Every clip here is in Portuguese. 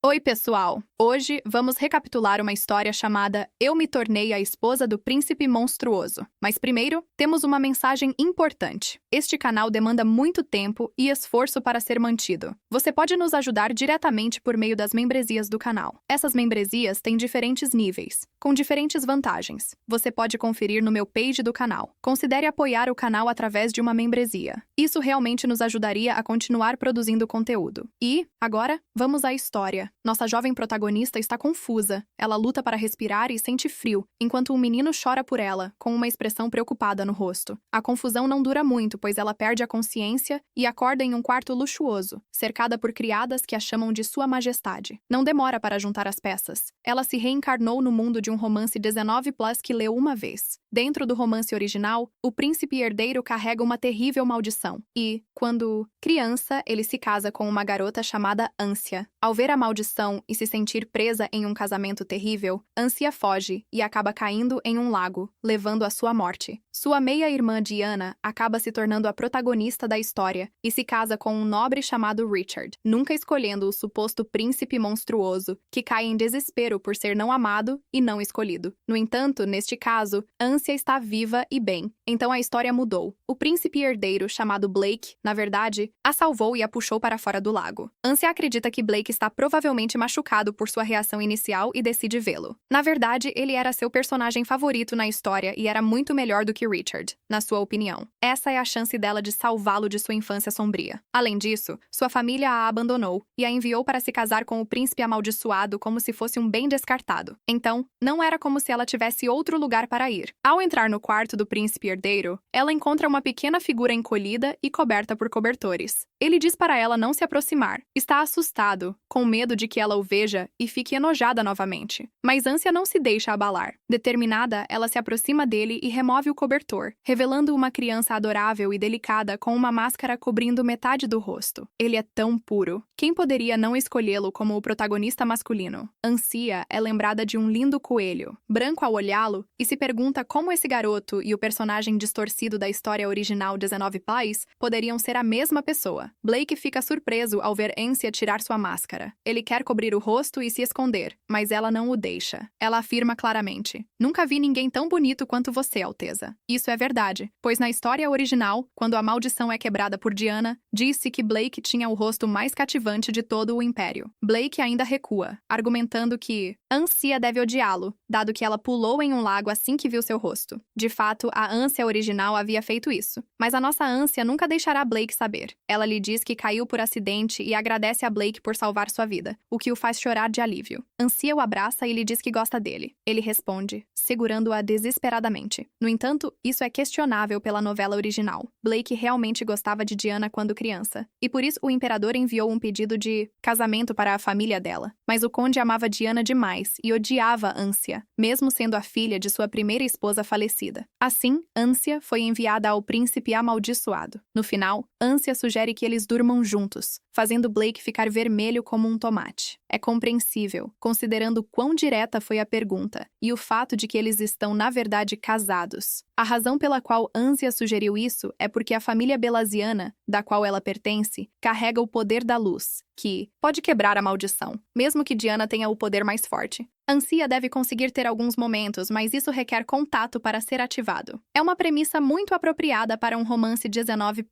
Oi, pessoal! Hoje vamos recapitular uma história chamada Eu me tornei a esposa do príncipe monstruoso. Mas primeiro, temos uma mensagem importante. Este canal demanda muito tempo e esforço para ser mantido. Você pode nos ajudar diretamente por meio das membresias do canal. Essas membresias têm diferentes níveis, com diferentes vantagens. Você pode conferir no meu page do canal. Considere apoiar o canal através de uma membresia. Isso realmente nos ajudaria a continuar produzindo conteúdo. E, agora, vamos à história. Nossa jovem protagonista está confusa. Ela luta para respirar e sente frio, enquanto um menino chora por ela, com uma expressão preocupada no rosto. A confusão não dura muito, pois ela perde a consciência e acorda em um quarto luxuoso, cercada por criadas que a chamam de Sua Majestade. Não demora para juntar as peças. Ela se reencarnou no mundo de um romance 19+ que leu uma vez. Dentro do romance original, o príncipe herdeiro carrega uma terrível maldição. E, quando criança, ele se casa com uma garota chamada Ânsia. Ao ver a maldição e se sentir presa em um casamento terrível, Ânsia foge e acaba caindo em um lago, levando à sua morte. Sua meia-irmã Diana acaba se tornando a protagonista da história e se casa com um nobre chamado Richard, nunca escolhendo o suposto príncipe monstruoso, que cai em desespero por ser não amado e não escolhido. No entanto, neste caso, Ânsia está viva e bem, então a história mudou. O príncipe herdeiro, chamado Blake, na verdade, a salvou e a puxou para fora do lago. Ânsia acredita que Blake está provavelmente machucado por sua reação inicial e decide vê-lo. Na verdade, ele era seu personagem favorito na história e era muito melhor do que Richard, na sua opinião. Essa é a chance dela de salvá-lo de sua infância sombria. Além disso, sua família a abandonou e a enviou para se casar com o príncipe amaldiçoado como se fosse um bem descartado. Então, não era como se ela tivesse outro lugar para ir. Ao entrar no quarto do príncipe herdeiro, ela encontra uma pequena figura encolhida e coberta por cobertores. Ele diz para ela não se aproximar. Está assustado, com medo de que ela o veja e fique enojada novamente. Mas Ânsia não se deixa abalar. Determinada, ela se aproxima dele e remove o cobertor, revelando uma criança adorável e delicada com uma máscara cobrindo metade do rosto. Ele é tão puro. Quem poderia não escolhê-lo como o protagonista masculino? Ânsia é lembrada de um lindo coelho, branco ao olhá-lo, e se pergunta como esse garoto e o personagem distorcido da história original 19+ poderiam ser a mesma pessoa. Blake fica surpreso ao ver Ânsia tirar sua máscara. Ele quer cobrir o rosto e se esconder, mas ela não o deixa. Ela afirma claramente: "Nunca vi ninguém tão bonito quanto você, Alteza." Isso é verdade, pois na história original, quando a maldição é quebrada por Diana, disse que Blake tinha o rosto mais cativante de todo o Império. Blake ainda recua, argumentando que Ânsia deve odiá-lo, dado que ela pulou em um lago assim que viu seu rosto. De fato, a Ânsia original havia feito isso, mas a nossa Ânsia nunca deixará Blake saber. Ela lhe diz que caiu por acidente e agradece a Blake por salvar sua vida, o que o faz chorar de alívio. Ânsia o abraça e lhe diz que gosta dele. Ele responde, segurando-a desesperadamente. No entanto, isso é questionável pela novela original. Blake realmente gostava de Diana quando criança, e por isso o imperador enviou um pedido de casamento para a família dela. Mas o conde amava Diana demais e odiava Ânsia, mesmo sendo a filha de sua primeira esposa falecida. Assim, Ânsia foi enviada ao príncipe amaldiçoado. No final, Ânsia sugere que eles durmam juntos, fazendo Blake ficar vermelho como um tomate. É compreensível, considerando quão direta foi a pergunta, e o fato de que eles estão, na verdade, casados. A razão pela qual Ânsia sugeriu isso é porque a família Belasiana, da qual ela pertence, carrega o poder da luz, que pode quebrar a maldição, mesmo que Diana tenha o poder mais forte. Ânsia deve conseguir ter alguns momentos, mas isso requer contato para ser ativado. É uma premissa muito apropriada para um romance 19+.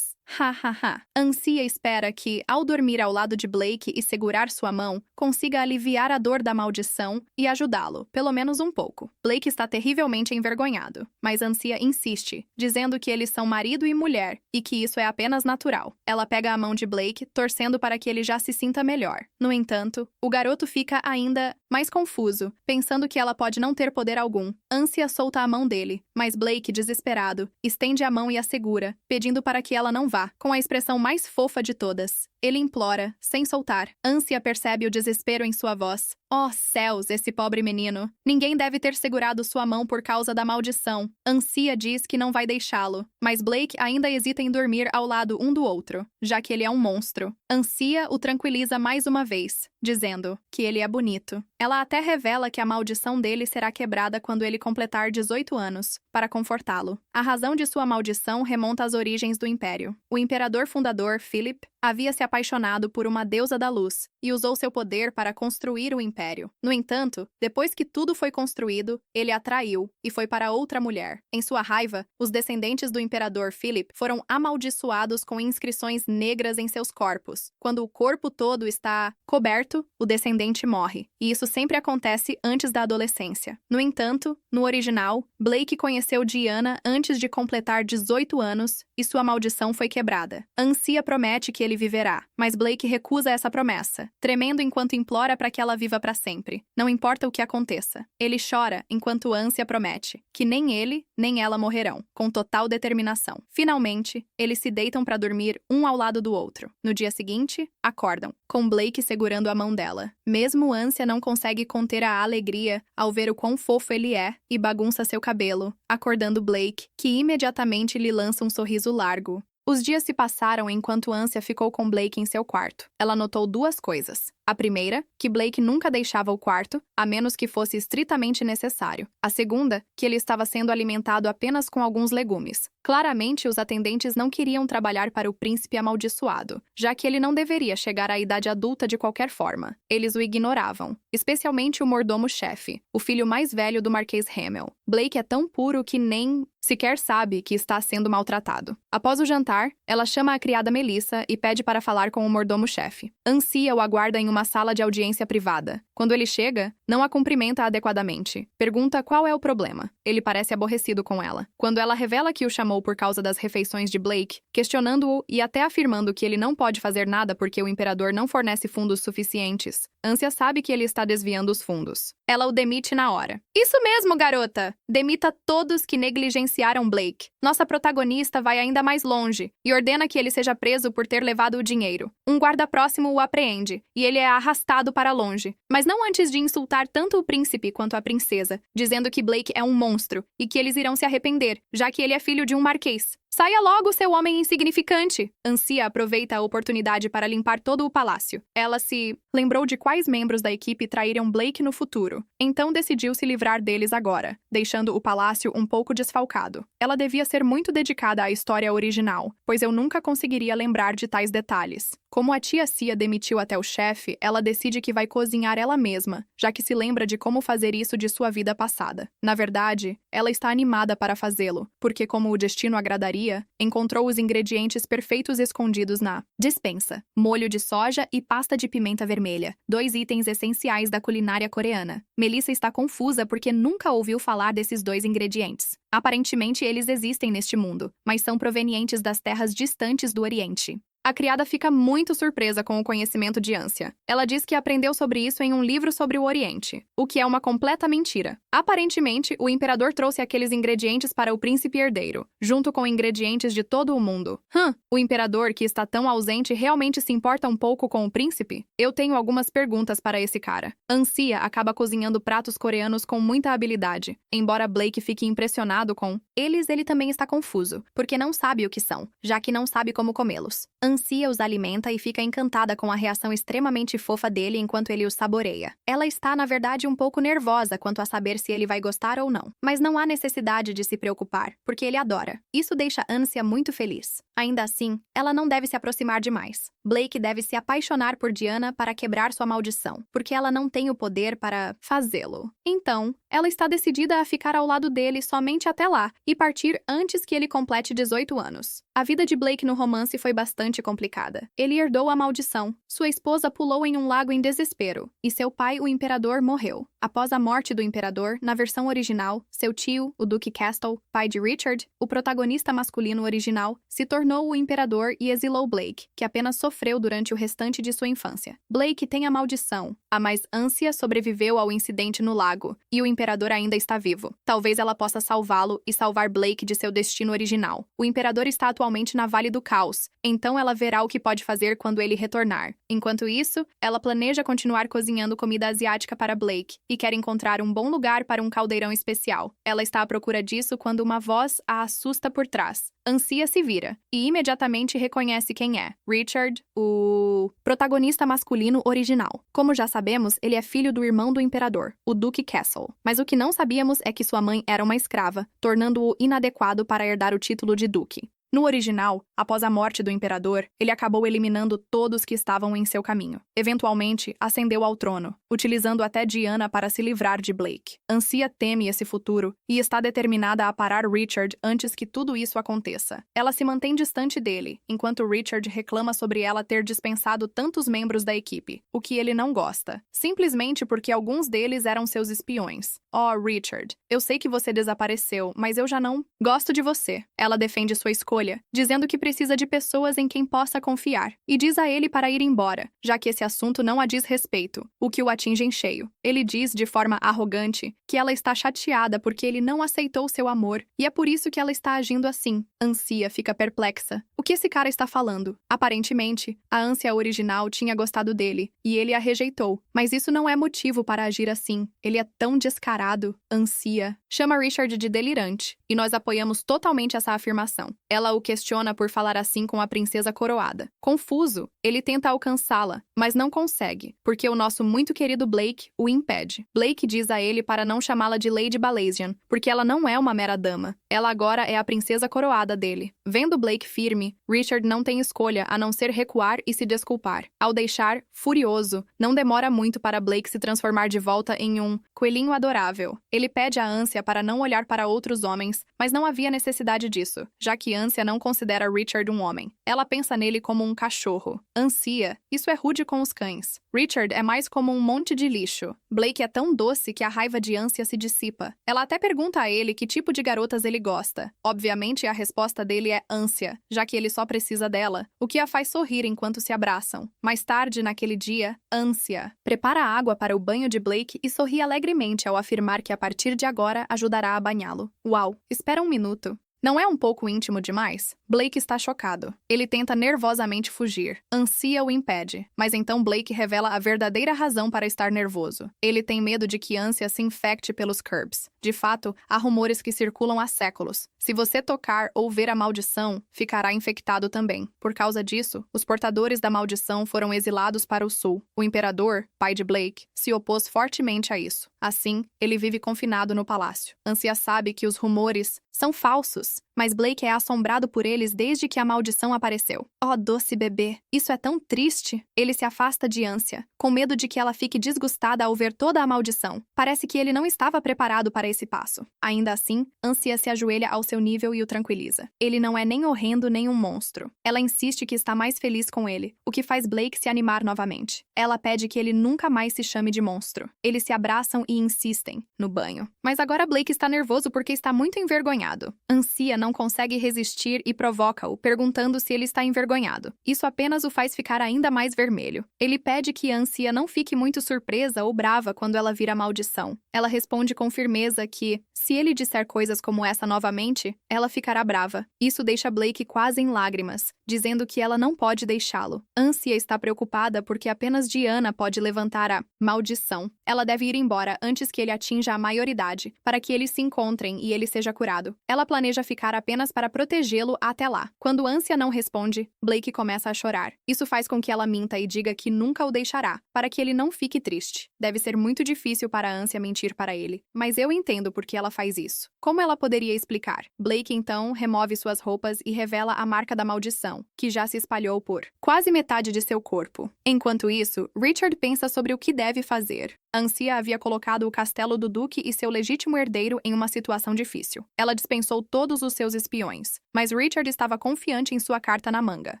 Hahaha. Ânsia espera que, ao dormir ao lado de Blake e segurar sua mão, consiga aliviar a dor da maldição e ajudá-lo, pelo menos um pouco. Blake está terrivelmente envergonhado, mas Ânsia insiste, dizendo que eles são marido e mulher e que isso é apenas natural. Ela pega a mão de Blake, torcendo para que ele já se sinta melhor. No entanto, o garoto fica ainda mais confuso, pensando que ela pode não ter poder algum. Ânsia solta a mão dele, mas Blake, desesperado, estende a mão e a segura, pedindo para que ela não vá, com a expressão mais fofa de todas. Ele implora, sem soltar. Ânsia percebe o desespero em sua voz. Oh, céus, esse pobre menino. Ninguém deve ter segurado sua mão por causa da maldição. Ânsia diz que não vai deixá-lo, mas Blake ainda hesita em dormir ao lado um do outro, já que ele é um monstro. Ânsia o tranquiliza mais uma vez, dizendo que ele é bonito. Ela até revela que a maldição dele será quebrada quando ele completar 18 anos, para confortá-lo. A razão de sua maldição remonta às origens do Império. O imperador fundador, Philip, havia se apaixonado por uma deusa da luz e usou seu poder para construir o império. No entanto, depois que tudo foi construído, ele a traiu e foi para outra mulher. Em sua raiva, os descendentes do imperador Philip foram amaldiçoados com inscrições negras em seus corpos. Quando o corpo todo está coberto, o descendente morre. E isso sempre acontece antes da adolescência. No entanto, no original, Blake conheceu Diana antes de completar 18 anos e sua maldição foi quebrada. Ancia promete que ele viverá, mas Blake recusa essa promessa, tremendo enquanto implora para que ela viva para sempre. Não importa o que aconteça. Ele chora enquanto Ancia promete que nem ele nem ela morrerão, com total determinação. Finalmente, eles se deitam para dormir um ao lado do outro. No dia seguinte, acordam, com Blake segurando a mão dela. Mesmo Ancia não consegue conter a alegria ao ver o quão fofo ele é e bagunça seu cabelo, acordando Blake, que imediatamente lhe lança um sorriso largo. Os dias se passaram enquanto Ancia ficou com Blake em seu quarto. Ela notou duas coisas. A primeira, que Blake nunca deixava o quarto, a menos que fosse estritamente necessário. A segunda, que ele estava sendo alimentado apenas com alguns legumes. Claramente, os atendentes não queriam trabalhar para o príncipe amaldiçoado, já que ele não deveria chegar à idade adulta de qualquer forma. Eles o ignoravam, especialmente o mordomo-chefe, o filho mais velho do Marquês Hamel. Blake é tão puro que nem sequer sabe que está sendo maltratado. Após o jantar, ela chama a criada Melissa e pede para falar com o mordomo-chefe. Ancia o aguarda em uma sala de audiência privada. Quando ele chega, não a cumprimenta adequadamente. Pergunta qual é o problema. Ele parece aborrecido com ela. Quando ela revela que o chamou por causa das refeições de Blake, questionando-o e até afirmando que ele não pode fazer nada porque o imperador não fornece fundos suficientes, Ancia sabe que ele está desviando os fundos. Ela o demite na hora. Isso mesmo, garota! Demita todos que negligenciaram Blake. Nossa protagonista vai ainda mais longe e ordena que ele seja preso por ter levado o dinheiro. Um guarda próximo o apreende e ele é arrastado para longe, mas não antes de insultar tanto o príncipe quanto a princesa, dizendo que Blake é um monstro e que eles irão se arrepender, já que ele é filho de um marquês. Saia logo, seu homem insignificante! Ancia aproveita a oportunidade para limpar todo o palácio. Ela se lembrou de quais membros da equipe traíram Blake no futuro, então decidiu se livrar deles agora, deixando o palácio um pouco desfalcado. Ela devia ser muito dedicada à história original, pois eu nunca conseguiria lembrar de tais detalhes. Como a tia Cia demitiu até o chefe, ela decide que vai cozinhar ela mesma, já que se lembra de como fazer isso de sua vida passada. Na verdade, ela está animada para fazê-lo, porque como o destino agradaria, encontrou os ingredientes perfeitos escondidos na despensa: molho de soja e pasta de pimenta vermelha, 2 itens essenciais da culinária coreana. Melissa está confusa porque nunca ouviu falar desses 2 ingredientes. Aparentemente, eles existem neste mundo, mas são provenientes das terras distantes do Oriente. A criada fica muito surpresa com o conhecimento de Ancia. Ela diz que aprendeu sobre isso em um livro sobre o Oriente, o que é uma completa mentira. Aparentemente, o imperador trouxe aqueles ingredientes para o príncipe herdeiro, junto com ingredientes de todo o mundo. O imperador, que está tão ausente, realmente se importa um pouco com o príncipe? Eu tenho algumas perguntas para esse cara. Ancia acaba cozinhando pratos coreanos com muita habilidade, embora Blake fique impressionado com eles. Ele também está confuso, porque não sabe o que são, já que não sabe como comê-los. Ancia os alimenta e fica encantada com a reação extremamente fofa dele enquanto ele os saboreia. Ela está, na verdade, um pouco nervosa quanto a saber se ele vai gostar ou não. Mas não há necessidade de se preocupar, porque ele adora. Isso deixa Ancia muito feliz. Ainda assim, ela não deve se aproximar demais. Blake deve se apaixonar por Diana para quebrar sua maldição, porque ela não tem o poder para fazê-lo. Então, ela está decidida a ficar ao lado dele somente até lá e partir antes que ele complete 18 anos. A vida de Blake no romance foi bastante complicada. Ele herdou a maldição. Sua esposa pulou em um lago em desespero, e seu pai, o imperador, morreu. Após a morte do imperador, na versão original, seu tio, o Duque Castle, pai de Richard, o protagonista masculino original, se tornou o imperador e exilou Blake, que apenas sofreu durante o restante de sua infância. Blake tem a maldição, mas Ancia sobreviveu ao incidente no lago, e o imperador ainda está vivo. Talvez ela possa salvá-lo e salvar Blake de seu destino original. O imperador está atualmente na Vale do Caos, então ela verá o que pode fazer quando ele retornar. Enquanto isso, ela planeja continuar cozinhando comida asiática para Blake e quer encontrar um bom lugar lugar para um caldeirão especial. Ela está à procura disso quando uma voz a assusta por trás. Ansia se vira e imediatamente reconhece quem é. Richard, o protagonista masculino original. Como já sabemos, ele é filho do irmão do imperador, o Duque Castle. Mas o que não sabíamos é que sua mãe era uma escrava, tornando-o inadequado para herdar o título de duque. No original, após a morte do imperador, ele acabou eliminando todos que estavam em seu caminho. Eventualmente, ascendeu ao trono, utilizando até Diana para se livrar de Blake. Ansia teme esse futuro e está determinada a parar Richard antes que tudo isso aconteça. Ela se mantém distante dele, enquanto Richard reclama sobre ela ter dispensado tantos membros da equipe, o que ele não gosta, simplesmente porque alguns deles eram seus espiões. Oh, Richard, eu sei que você desapareceu, mas eu já não gosto de você. Ela defende sua escolha, dizendo que precisa de pessoas em quem possa confiar, e diz a ele para ir embora, já que esse assunto não a diz respeito, o que o atinge em cheio. Ele diz de forma arrogante que ela está chateada porque ele não aceitou seu amor, e é por isso que ela está agindo assim. Ansia fica perplexa. O que esse cara está falando? Aparentemente, a Ansia original tinha gostado dele, e ele a rejeitou, mas isso não é motivo para agir assim. Ele é tão descarado. Ansia chama Richard de delirante, e nós apoiamos totalmente essa afirmação. Ela o questiona por falar assim com a princesa coroada. Confuso, ele tenta alcançá-la, mas não consegue, porque o nosso muito querido Blake o impede. Blake diz a ele para não chamá-la de Lady Balasian, porque ela não é uma mera dama. Ela agora é a princesa coroada dele. Vendo Blake firme, Richard não tem escolha a não ser recuar e se desculpar. Ao deixar, furioso, não demora muito para Blake se transformar de volta em um coelhinho adorável. Ele pede a Ansia para não olhar para outros homens, mas não havia necessidade disso, já que Ansia não considera Richard um homem. Ela pensa nele como um cachorro. Ansia, isso é rude com os cães. Richard é mais como um monte de lixo. Blake é tão doce que a raiva de Ansia se dissipa. Ela até pergunta a ele que tipo de garotas ele gosta. Obviamente, a resposta dele é Ansia, já que ele só precisa dela, o que a faz sorrir enquanto se abraçam. Mais tarde, naquele dia, Ansia prepara a água para o banho de Blake e sorri alegremente ao afirmar que a partir de agora ajudará a banhá-lo. Uau, espera um minuto. Não é um pouco íntimo demais? Blake está chocado. Ele tenta nervosamente fugir. Ansia o impede, mas então Blake revela a verdadeira razão para estar nervoso. Ele tem medo de que Ansia se infecte pelos Curbs. De fato, há rumores que circulam há séculos. Se você tocar ou ver a maldição, ficará infectado também. Por causa disso, os portadores da maldição foram exilados para o sul. O imperador, pai de Blake, se opôs fortemente a isso. Assim, ele vive confinado no palácio. Ansia sabe que os rumores são falsos, mas Blake é assombrado por eles desde que a maldição apareceu. Oh, doce bebê, isso é tão triste. Ele se afasta de Ansia, com medo de que ela fique desgostada ao ver toda a maldição. Parece que ele não estava preparado para esse passo. Ainda assim, Ansia se ajoelha ao seu nível e o tranquiliza. Ele não é nem horrendo nem um monstro. Ela insiste que está mais feliz com ele, o que faz Blake se animar novamente. Ela pede que ele nunca mais se chame de monstro. Eles se abraçam e insistem no banho. Mas agora Blake está nervoso porque está muito envergonhado. Ansia não consegue resistir e provoca-o, perguntando se ele está envergonhado. Isso apenas o faz ficar ainda mais vermelho. Ele pede que Ansia não fique muito surpresa ou brava quando ela vir a maldição. Ela responde com firmeza que, se ele disser coisas como essa novamente, ela ficará brava. Isso deixa Blake quase em lágrimas, dizendo que ela não pode deixá-lo. Ansia está preocupada porque apenas Diana pode levantar a maldição. Ela deve ir embora antes que ele atinja a maioridade, para que eles se encontrem e ele seja curado. Ela planeja ficar apenas para protegê-lo até lá. Quando Ansia não responde, Blake começa a chorar. Isso faz com que ela minta e diga que nunca o deixará, para que ele não fique triste. Deve ser muito difícil para Ansia mentir para ele, mas eu entendo por que ela faz isso. Como ela poderia explicar? Blake então remove suas roupas e revela a marca da maldição, que já se espalhou por quase metade de seu corpo. Enquanto isso, Richard pensa sobre o que deve fazer. Ansia havia colocado o castelo do duque e seu legítimo herdeiro em uma situação difícil. Ela dispensou todos os seus espiões, mas Richard estava confiante em sua carta na manga.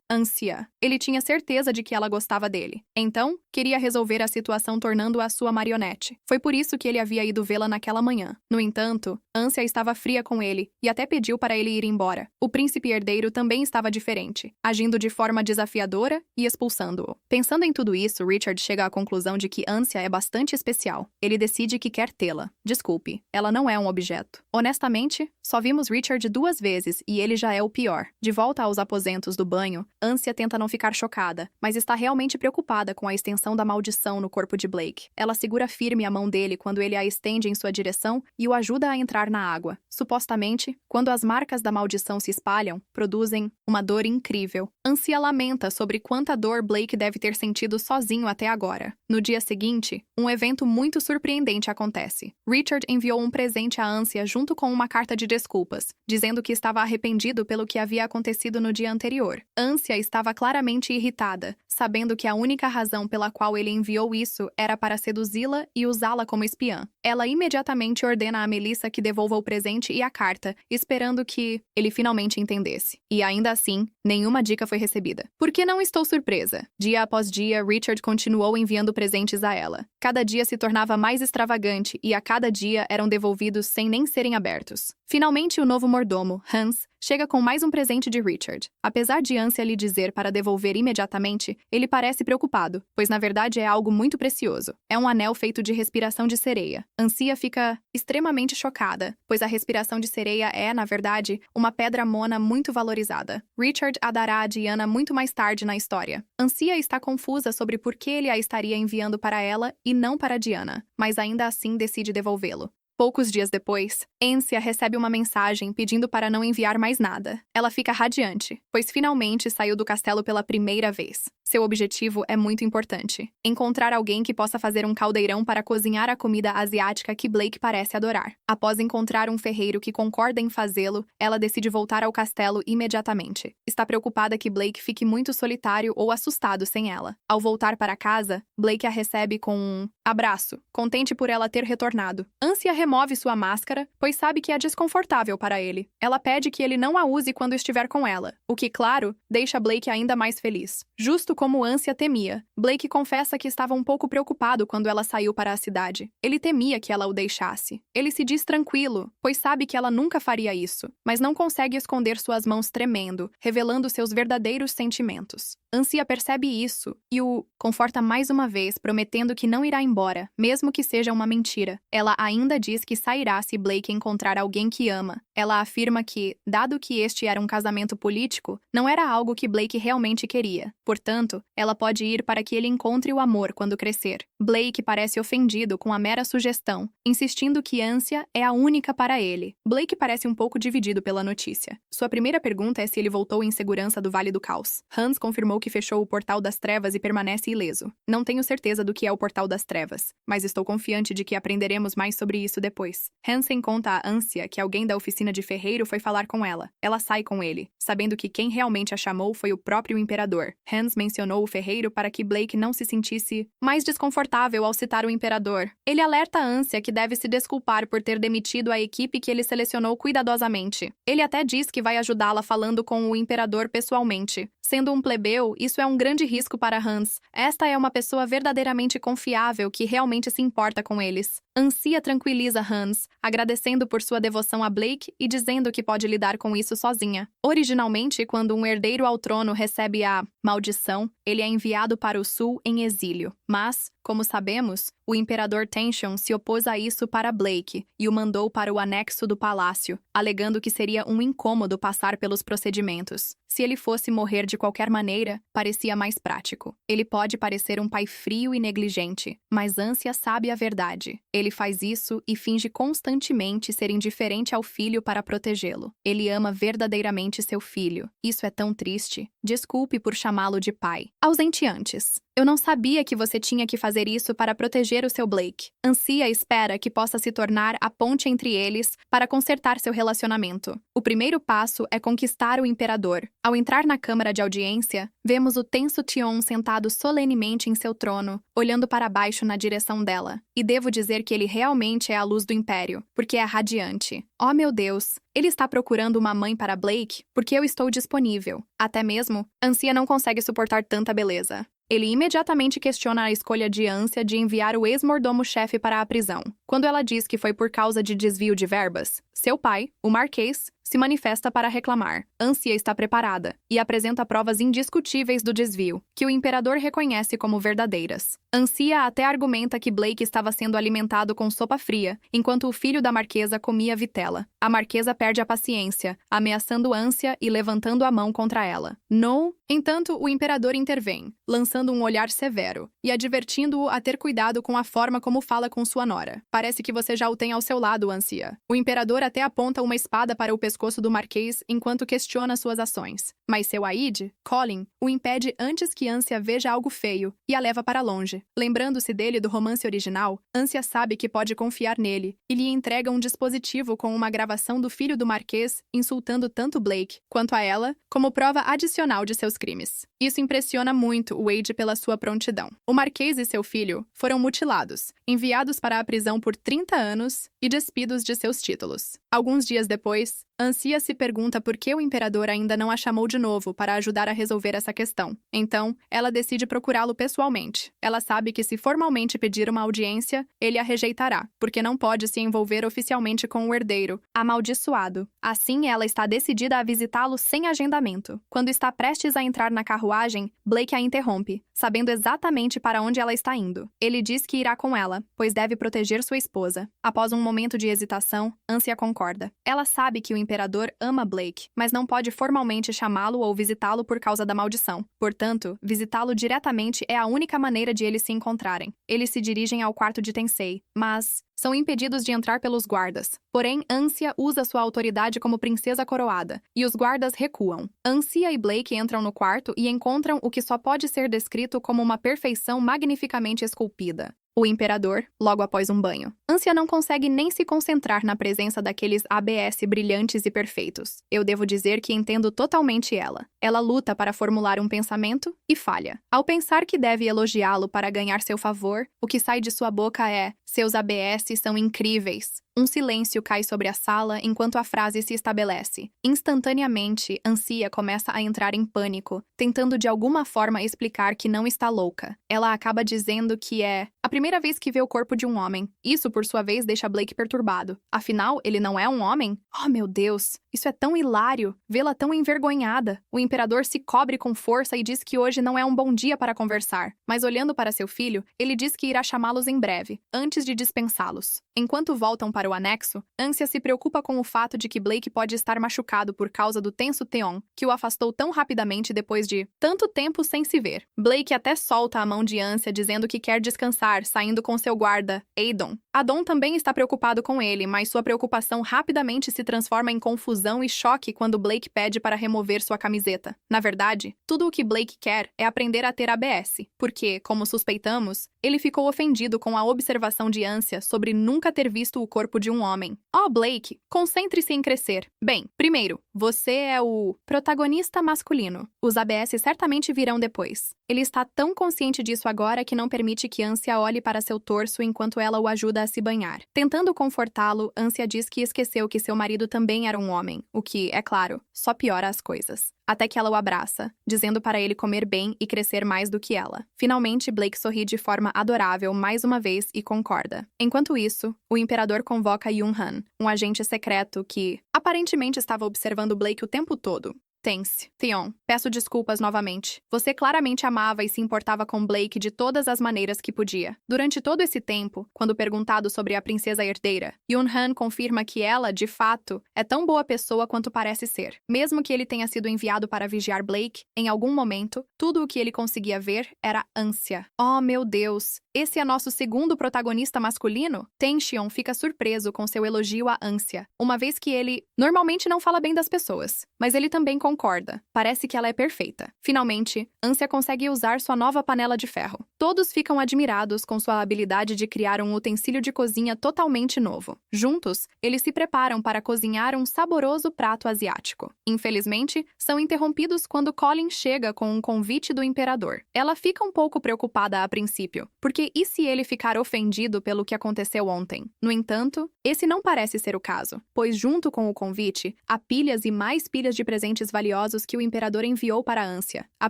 Ansia. Ele tinha certeza de que ela gostava dele. Então, queria resolver a situação tornando-a sua marionete. Foi por isso que ele havia ido vê-la naquela manhã. No entanto, Ansia estava fria com ele e até pediu para ele ir embora. O príncipe herdeiro também estava diferente, agindo de forma desafiadora e expulsando-o. Pensando em tudo isso, Richard chega à conclusão de que Ansia é bastante especial. Ele decide que quer tê-la. Desculpe, ela não é um objeto. Honestamente, só vimos Richard 2 2 vezes e ele já é o pior. De volta aos aposentos do banho, Ânsia tenta não ficar chocada, mas está realmente preocupada com a extensão da maldição no corpo de Blake. Ela segura firme a mão dele quando ele a estende em sua direção e o ajuda a entrar na água. Supostamente, quando as marcas da maldição se espalham, produzem uma dor incrível. Ânsia lamenta sobre quanta dor Blake deve ter sentido sozinho até agora. No dia seguinte, um evento muito surpreendente acontece. Richard enviou um presente a Ânsia junto com uma carta de desculpas, dizendo que estava arrependido pelo que havia acontecido no dia anterior. Ânsia estava claramente irritada, sabendo que a única razão pela qual ele enviou isso era para seduzi-la e usá-la como espiã. Ela imediatamente ordena a Melissa que devolva o presente e a carta, esperando que ele finalmente entendesse. E ainda assim, nenhuma dica foi recebida. Por que não estou surpresa? Dia após dia, Richard continuou enviando presentes a ela. Cada dia se tornava mais extravagante e a cada dia eram devolvidos sem nem serem abertos. Finalmente, o novo mordomo, Hans, chega com mais um presente de Richard. Apesar de Ânsia lhe dizer para devolver imediatamente, ele parece preocupado, pois na verdade é algo muito precioso. É um anel feito de respiração de sereia. Ânsia fica extremamente chocada, pois a respiração de sereia é, na verdade, uma pedra mona muito valorizada. Richard a dará a Diana muito mais tarde na história. Ânsia está confusa sobre por que ele a estaria enviando para ela e não para Diana, mas ainda assim decide devolvê-lo. Poucos dias depois, Ânsia recebe uma mensagem pedindo para não enviar mais nada. Ela fica radiante, pois finalmente saiu do castelo pela primeira vez. Seu objetivo é muito importante: encontrar alguém que possa fazer um caldeirão para cozinhar a comida asiática que Blake parece adorar. Após encontrar um ferreiro que concorda em fazê-lo, ela decide voltar ao castelo imediatamente. Está preocupada que Blake fique muito solitário ou assustado sem ela. Ao voltar para casa, Blake a recebe com um abraço, contente por ela ter retornado. Ânsia remove sua máscara, pois sabe que é desconfortável para ele. Ela pede que ele não a use quando estiver com ela, o que, claro, deixa Blake ainda mais feliz. Justo como Ânsia temia, Blake confessa que estava um pouco preocupado quando ela saiu para a cidade. Ele temia que ela o deixasse. Ele se diz tranquilo, pois sabe que ela nunca faria isso, mas não consegue esconder suas mãos tremendo, revelando seus verdadeiros sentimentos. Ânsia percebe isso e o conforta mais uma vez, prometendo que não irá embora, mesmo que seja uma mentira. Ela ainda diz que sairá se Blake encontrar alguém que ama. Ela afirma que, dado que este era um casamento político, não era algo que Blake realmente queria. Portanto, ela pode ir para que ele encontre o amor quando crescer. Blake parece ofendido com a mera sugestão, insistindo que Ânsia é a única para ele. Blake parece um pouco dividido pela notícia. Sua primeira pergunta é se ele voltou em segurança do Vale do Caos. Hans confirmou que fechou o Portal das Trevas e permanece ileso. Não tenho certeza do que é o Portal das Trevas, mas estou confiante de que aprenderemos mais sobre isso depois. Hansen conta a Ânsia que alguém da oficina de ferreiro foi falar com ela. Ela sai com ele, sabendo que quem realmente a chamou foi o próprio imperador. Hans mencionou o ferreiro para que Blake não se sentisse mais desconfortável ao citar o imperador. Ele alerta a Ânsia que deve se desculpar por ter demitido a equipe que ele selecionou cuidadosamente. Ele até diz que vai ajudá-la falando com o imperador pessoalmente. Sendo um plebeu, isso é um grande risco para Hans. Esta é uma pessoa verdadeiramente confiável que realmente se importa com eles. Ânsia tranquiliza Hans, agradecendo por sua devoção a Blake e dizendo que pode lidar com isso sozinha. Originalmente, quando um herdeiro ao trono recebe a maldição, ele é enviado para o sul em exílio. Mas, como sabemos, o imperador Tension se opôs a isso para Blake e o mandou para o anexo do palácio, alegando que seria um incômodo passar pelos procedimentos. Se ele fosse morrer de qualquer maneira, parecia mais prático. Ele pode parecer um pai frio e negligente, mas Ânsia sabe a verdade. Ele faz isso e finge constantemente ser indiferente ao filho para protegê-lo. Ele ama verdadeiramente seu filho. Isso é tão triste. Desculpe por chamá-lo de pai. Ausente antes. Eu não sabia que você tinha que fazer isso para proteger o seu Blake. Ânsia espera que possa se tornar a ponte entre eles para consertar seu relacionamento. O primeiro passo é conquistar o imperador. Ao entrar na câmara de audiência, vemos o tenso Tion sentado solenemente em seu trono, olhando para baixo na direção dela. E devo dizer que ele realmente é a luz do império, porque é radiante. Oh meu Deus, ele está procurando uma mãe para Blake porque eu estou disponível. Até mesmo, Ânsia não consegue suportar tanta beleza. Ele imediatamente questiona a escolha de Ânsia de enviar o ex-mordomo-chefe para a prisão. Quando ela diz que foi por causa de desvio de verbas, seu pai, o Marquês, se manifesta para reclamar. Ânsia está preparada e apresenta provas indiscutíveis do desvio, que o imperador reconhece como verdadeiras. Ânsia até argumenta que Blake estava sendo alimentado com sopa fria, enquanto o filho da marquesa comia vitela. A marquesa perde a paciência, ameaçando Ânsia e levantando a mão contra ela. No entanto, o imperador intervém, lançando um olhar severo e advertindo-o a ter cuidado com a forma como fala com sua nora. Parece que você já o tem ao seu lado, Ânsia. O imperador até aponta uma espada para o pescoço do marquês enquanto questiona suas ações. Mas seu aide, Colin, o impede antes que Ânsia veja algo feio e a leva para longe. Lembrando-se dele do romance original, Ânsia sabe que pode confiar nele e lhe entrega um dispositivo com uma gravação do filho do marquês insultando tanto Blake quanto a ela como prova adicional de seus crimes. Isso impressiona muito Wade pela sua prontidão. O marquês e seu filho foram mutilados, enviados para a prisão por 30 anos e despidos de seus títulos. Alguns dias depois, Ânsia se pergunta por que o imperador ainda não a chamou de novo para ajudar a resolver essa questão. Então, ela decide procurá-lo pessoalmente. Ela sabe que se formalmente pedir uma audiência, ele a rejeitará, porque não pode se envolver oficialmente com o herdeiro, amaldiçoado. Assim, ela está decidida a visitá-lo sem agendamento. Quando está prestes a entrar na carruagem, Blake a interrompe, sabendo exatamente para onde ela está indo. Ele diz que irá com ela, pois deve proteger sua esposa. Após um momento de hesitação, Ânsia concorda. Ela sabe que o imperador ama Blake, mas não pode formalmente chamá-lo ou visitá-lo por causa da maldição. Portanto, visitá-lo diretamente é a única maneira de eles se encontrarem. Eles se dirigem ao quarto de Tensei, mas são impedidos de entrar pelos guardas. Porém, Ânsia usa sua autoridade como princesa coroada, e os guardas recuam. Ânsia e Blake entram no quarto e encontram o que só pode ser descrito como uma perfeição magnificamente esculpida. O imperador, logo após um banho. Ânsia não consegue nem se concentrar na presença daqueles ABS brilhantes e perfeitos. Eu devo dizer que entendo totalmente ela. Ela luta para formular um pensamento e falha. Ao pensar que deve elogiá-lo para ganhar seu favor, o que sai de sua boca é: seus ABS são incríveis. Um silêncio cai sobre a sala enquanto a frase se estabelece. Instantaneamente, Ânsia começa a entrar em pânico, tentando de alguma forma explicar que não está louca. Ela acaba dizendo que é a primeira vez que vê o corpo de um homem. Isso, por sua vez, deixa Blake perturbado. Afinal, ele não é um homem? Oh, meu Deus! Isso é tão hilário! Vê-la tão envergonhada. O imperador se cobre com força e diz que hoje não é um bom dia para conversar. Mas olhando para seu filho, ele diz que irá chamá-los em breve, antes de dispensá-los. Enquanto voltam para o anexo, Ânsia se preocupa com o fato de que Blake pode estar machucado por causa do tenso Theon, que o afastou tão rapidamente depois de tanto tempo sem se ver. Blake até solta a mão de Ânsia dizendo que quer descansar, saindo com seu guarda, Aedon. Adon também está preocupado com ele, mas sua preocupação rapidamente se transforma em confusão e choque quando Blake pede para remover sua camiseta. Na verdade, tudo o que Blake quer é aprender a ter ABS, porque, como suspeitamos, ele ficou ofendido com a observação de Ânsia sobre nunca ter visto o corpo de um homem. Oh, Blake, concentre-se em crescer. Bem, primeiro, você é o protagonista masculino. Os ABS certamente virão depois. Ele está tão consciente disso agora que não permite que Ânsia olhe para seu torso enquanto ela o ajuda a se banhar. Tentando confortá-lo, Ânsia diz que esqueceu que seu marido também era um homem, o que, é claro, só piora as coisas. Até que ela o abraça, dizendo para ele comer bem e crescer mais do que ela. Finalmente, Blake sorri de forma adorável mais uma vez e concorda. Enquanto isso, o imperador convoca Yun-Han, um agente secreto que, aparentemente, estava observando Blake o tempo todo. Tense. Theon, peço desculpas novamente. Você claramente amava e se importava com Blake de todas as maneiras que podia. Durante todo esse tempo, quando perguntado sobre a princesa herdeira, Yun-Han confirma que ela, de fato, é tão boa pessoa quanto parece ser. Mesmo que ele tenha sido enviado para vigiar Blake, em algum momento, tudo o que ele conseguia ver era Ânsia. Oh, meu Deus! Esse é nosso segundo protagonista masculino? Tension fica surpreso com seu elogio à Ânsia, uma vez que ele normalmente não fala bem das pessoas, mas ele também concorda. Parece que ela é perfeita. Finalmente, Ânsia consegue usar sua nova panela de ferro. Todos ficam admirados com sua habilidade de criar um utensílio de cozinha totalmente novo. Juntos, eles se preparam para cozinhar um saboroso prato asiático. Infelizmente, são interrompidos quando Colin chega com um convite do imperador. Ela fica um pouco preocupada a princípio, porque e se ele ficar ofendido pelo que aconteceu ontem? No entanto, esse não parece ser o caso, pois junto com o convite, há pilhas e mais pilhas de presentes valiosos que o imperador enviou para Ânsia. A